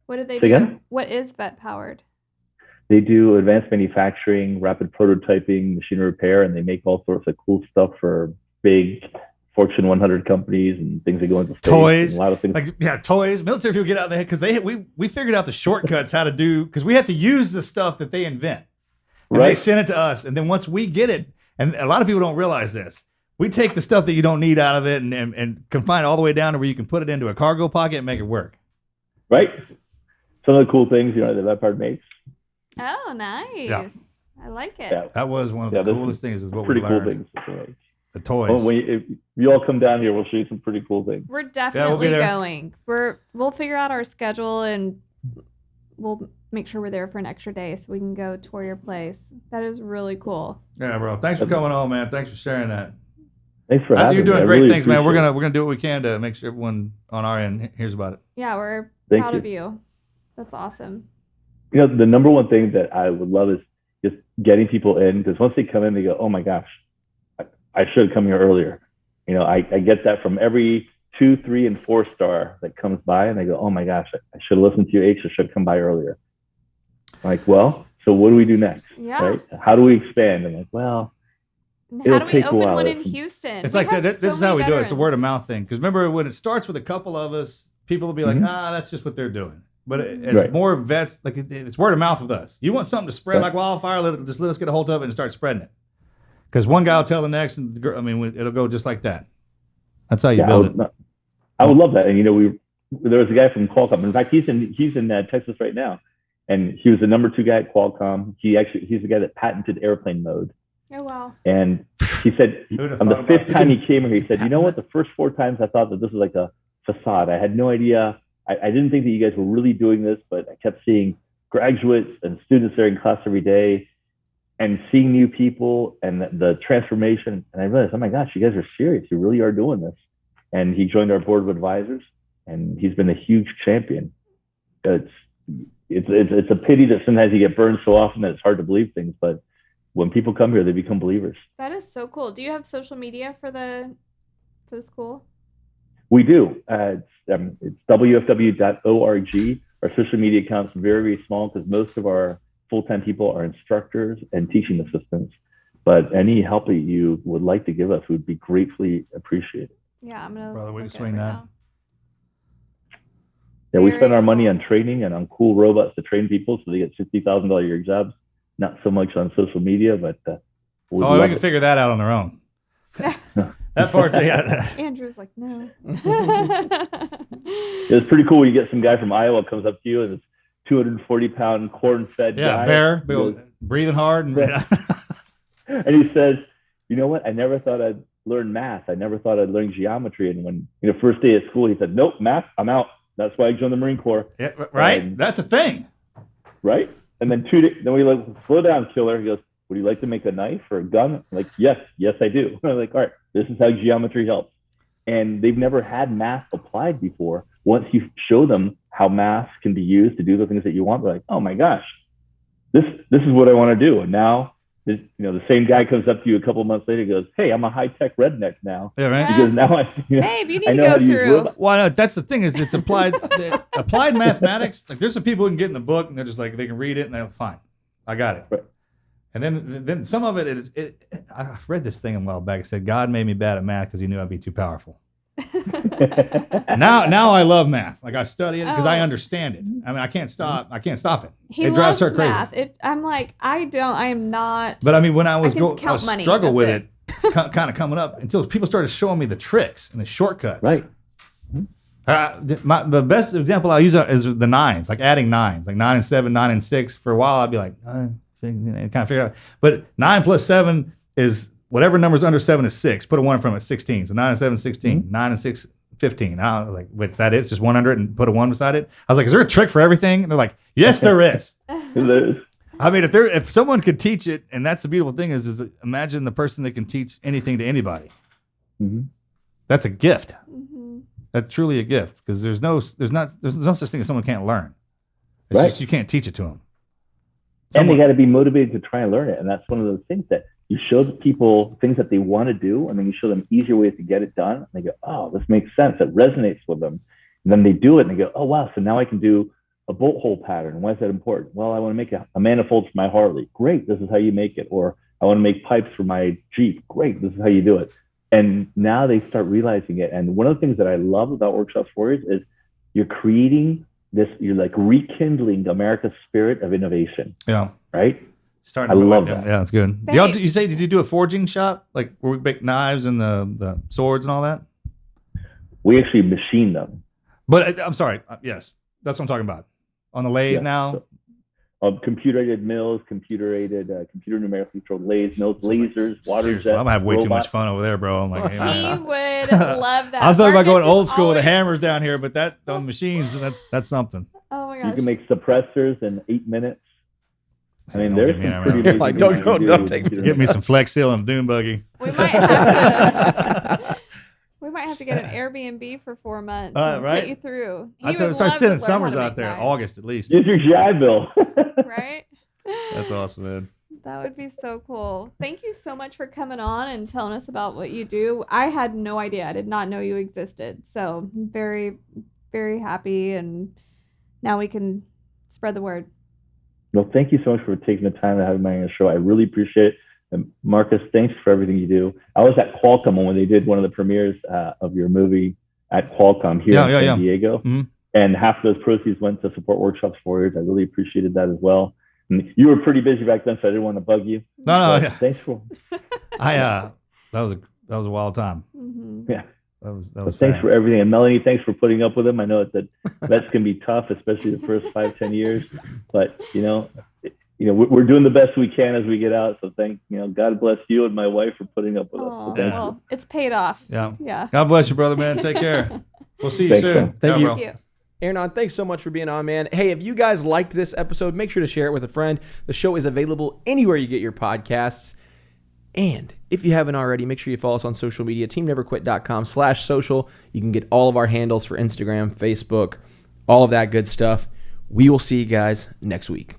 What do they Say do? again? What is Vet Powered? They do advanced manufacturing, rapid prototyping, machine repair, and they make all sorts of cool stuff for big Fortune 100 companies and things that go into space. Toys. And a lot of things. Like toys. Military people get out there because we figured out the shortcuts how to do because we have to use the stuff that they invent. And they Right. send it to us, and then once we get it, and a lot of people don't realize this, we take the stuff that you don't need out of it and confine it all the way down to where you can put it into a cargo pocket and make it work. Right? Some of the cool things, that that part makes. Oh, nice. Yeah. I like it. Yeah. That was one of Yeah, the this coolest things is what we Pretty cool learned. things. The Well, toys. if you all come down here, we'll show you some pretty cool things. We're we'll be definitely there. going. We'll figure out our schedule and we'll make sure we're there for an extra day so we can go tour your place. That is really cool. Yeah, bro. Thanks for coming on, man. Thanks for sharing that. Thanks for having You're me. doing I great really things, man. We're appreciate gonna do what we can to make sure everyone on our end hears about it. Yeah, we're Thank proud you. of you. That's awesome. it. The number one thing that I would love is just getting people in, because once they come in, they go, oh my gosh, I should have come here earlier. I get that from every 2, 3, and 4 star that comes by, and they go, oh my gosh, I should have listened to you, H. I should have come by earlier. I'm like, well, so what do we do next? Yeah. Right? How do we expand? I'm like, well, And It'll how do we take a open while. one in Houston? It's We like have this so is how we many do it. It's a word of veterans. mouth thing. Because remember, when it starts with a couple of us, people will be like, Mhm. that's just what they're doing. But it's Right. more vets, like it's word of mouth with us. You want something to spread Right. like wildfire, let us get a hold of it and start spreading it. Because one guy will tell the next, and it'll go just like that. That's how you yeah, build it. I would love that. And there was a guy from Qualcomm. In fact, he's in Texas right now, and he was the number 2 guy at Qualcomm. He's the guy that patented airplane mode. Oh, wow. And he said Who'd have on the thought about 5th time that? he came here, he said, you know what? The first 4 times I thought that this was like a facade. I had no idea. I didn't think that you guys were really doing this, but I kept seeing graduates and students there in class every day and seeing new people and the transformation. And I realized, oh my gosh, you guys are serious. You really are doing this. And he joined our board of advisors, and he's been a huge champion. It's a pity that sometimes you get burned so often that it's hard to believe things, but when people come here, they become believers. That is so cool. Do you have social media for the school? We do. It's wfw.org. Our social media account's very, very small because most of our full-time people are instructors and teaching assistants. But any help that you would like to give us would be gratefully appreciated. Yeah, I'm gonna. Brother, we can look at it swing right that. now. Yeah, we Very spend our money cool. on training and on cool robots to train people so they get $60,000 a year jobs. Not so much on social media, but we'd Oh, we love can it. figure that out on their own. That part's Andrew's like, no. It's pretty cool when you get some guy from Iowa comes up to you and it's 240-pound corn-fed guy. bear, He goes- breathing hard, and Right. And he says, you know what? I never thought I'd learn math. I never thought I'd learn geometry. And when, first day at school, he said, nope, math, I'm out. That's why I joined the Marine Corps. yeah, right. That's a thing. Right? And then 2 days, then we like, slow down, killer. He goes, would you like to make a knife or a gun? I'm like, yes, I do. I'm like, all right, this is how geometry helps. And they've never had math applied before. Once you show them how math can be used to do the things that you want, they're like, oh my gosh, this is what I want to do. And now, the same guy comes up to you a couple months later and goes, hey, I'm a high-tech redneck now. Yeah, right. Because now Babe, you need I to know how go to use through. robots. Well, no, that's the thing is it's applied applied mathematics. Like there's some people who can get in the book and they're just like they can read it and they're fine. I got it. Right. And then some of it I read this thing a while back. It said God made me bad at math because he knew I'd be too powerful. Now I love math. Like I study it because I understand it. I mean, I can't stop it. He It drives her loves crazy. math. I'm like, I am not. But I mean, when I was can count money. struggle with That's it, kind of coming up until people started showing me the tricks and the shortcuts. Right. The best example I use is the nines, like adding nines, like 9 and 7, 9 and 6. For a while, I'd be like, kind of figure it out. But 9 plus 7 is whatever number's under 7 is 6. Put a 1 from it, 16. So 9 and 7, 16. 9 and 6, 15. I was like, wait, is that it? It's just 100 and put a 1 beside it? I was like, is there a trick for everything? And they're like, yes, there is. I mean, if someone could teach it, and that's the beautiful thing is imagine the person that can teach anything to anybody. Mm-hmm. That's a gift. Mm-hmm. That's truly a gift because there's no such thing as someone can't learn. It's just you can't teach it to them. And they got to be motivated to try and learn it. And that's one of those things that you show the people things that they want to do, and then you show them easier ways to get it done. And they go, oh, this makes sense. It resonates with them. And then they do it and they go, oh, wow. So now I can do a bolt hole pattern. Why is that important? Well, I want to make a manifold for my Harley. Great. This is how you make it. Or I want to make pipes for my Jeep. Great. This is how you do it. And now they start realizing it. And one of the things that I love about Workshops Warriors is you're creating this, you're like rekindling America's spirit of innovation. Yeah. Right? I love that. Yeah, that's good. Did you do a forging shop? Like where we make knives and the swords and all that? We actually machine them. But I'm sorry. Yes. That's what I'm talking about. On the lathe now? Computer-aided mills, computer numerically controlled lathes, mills, lasers, water jets. I'm going to have way robots. too much fun over there, bro. I'm like, hey, he would love that. I'm talking about going old school with the hammers down here, but that on the machines, that's something. Oh my gosh. You can make suppressors in 8 minutes. I mean, there's some pretty amazing like, don't take me. Get me some Flex Seal and Dune Buggy. We might have to get an Airbnb for 4 months. Right? Put you through. I start sending summers out there, August at least. Use your GI Bill. Right? That's awesome, man. That would be so cool. Thank you so much for coming on and telling us about what you do. I had no idea. I did not know you existed. So I'm very, very happy. And now we can spread the word. Well, thank you so much for taking the time to have me on the show. I really appreciate it. And Marcus, thanks for everything you do. I was at Qualcomm when they did one of the premieres of your movie at Qualcomm here in San Diego. Mm-hmm. And half of those proceeds went to support Workshops Warriors. I really appreciated that as well. And you were pretty busy back then, so I didn't want to bug you. No. Thanks for. that was a wild time. Mm-hmm. Yeah. That was thanks for everything. And Melanie, thanks for putting up with him. I know that's can be tough, especially the first 5-10 years. But we're doing the best we can as we get out. So God bless you and my wife for putting up with us. So well, it's paid off. Yeah. God bless you, brother, man. Take care. We'll see you thanks, soon. Man. Thank you. Thank you. Hernan, thanks so much for being on, man. Hey, if you guys liked this episode, make sure to share it with a friend. The show is available anywhere you get your podcasts. And if you haven't already, make sure you follow us on social media, teamneverquit.com/social. You can get all of our handles for Instagram, Facebook, all of that good stuff. We will see you guys next week.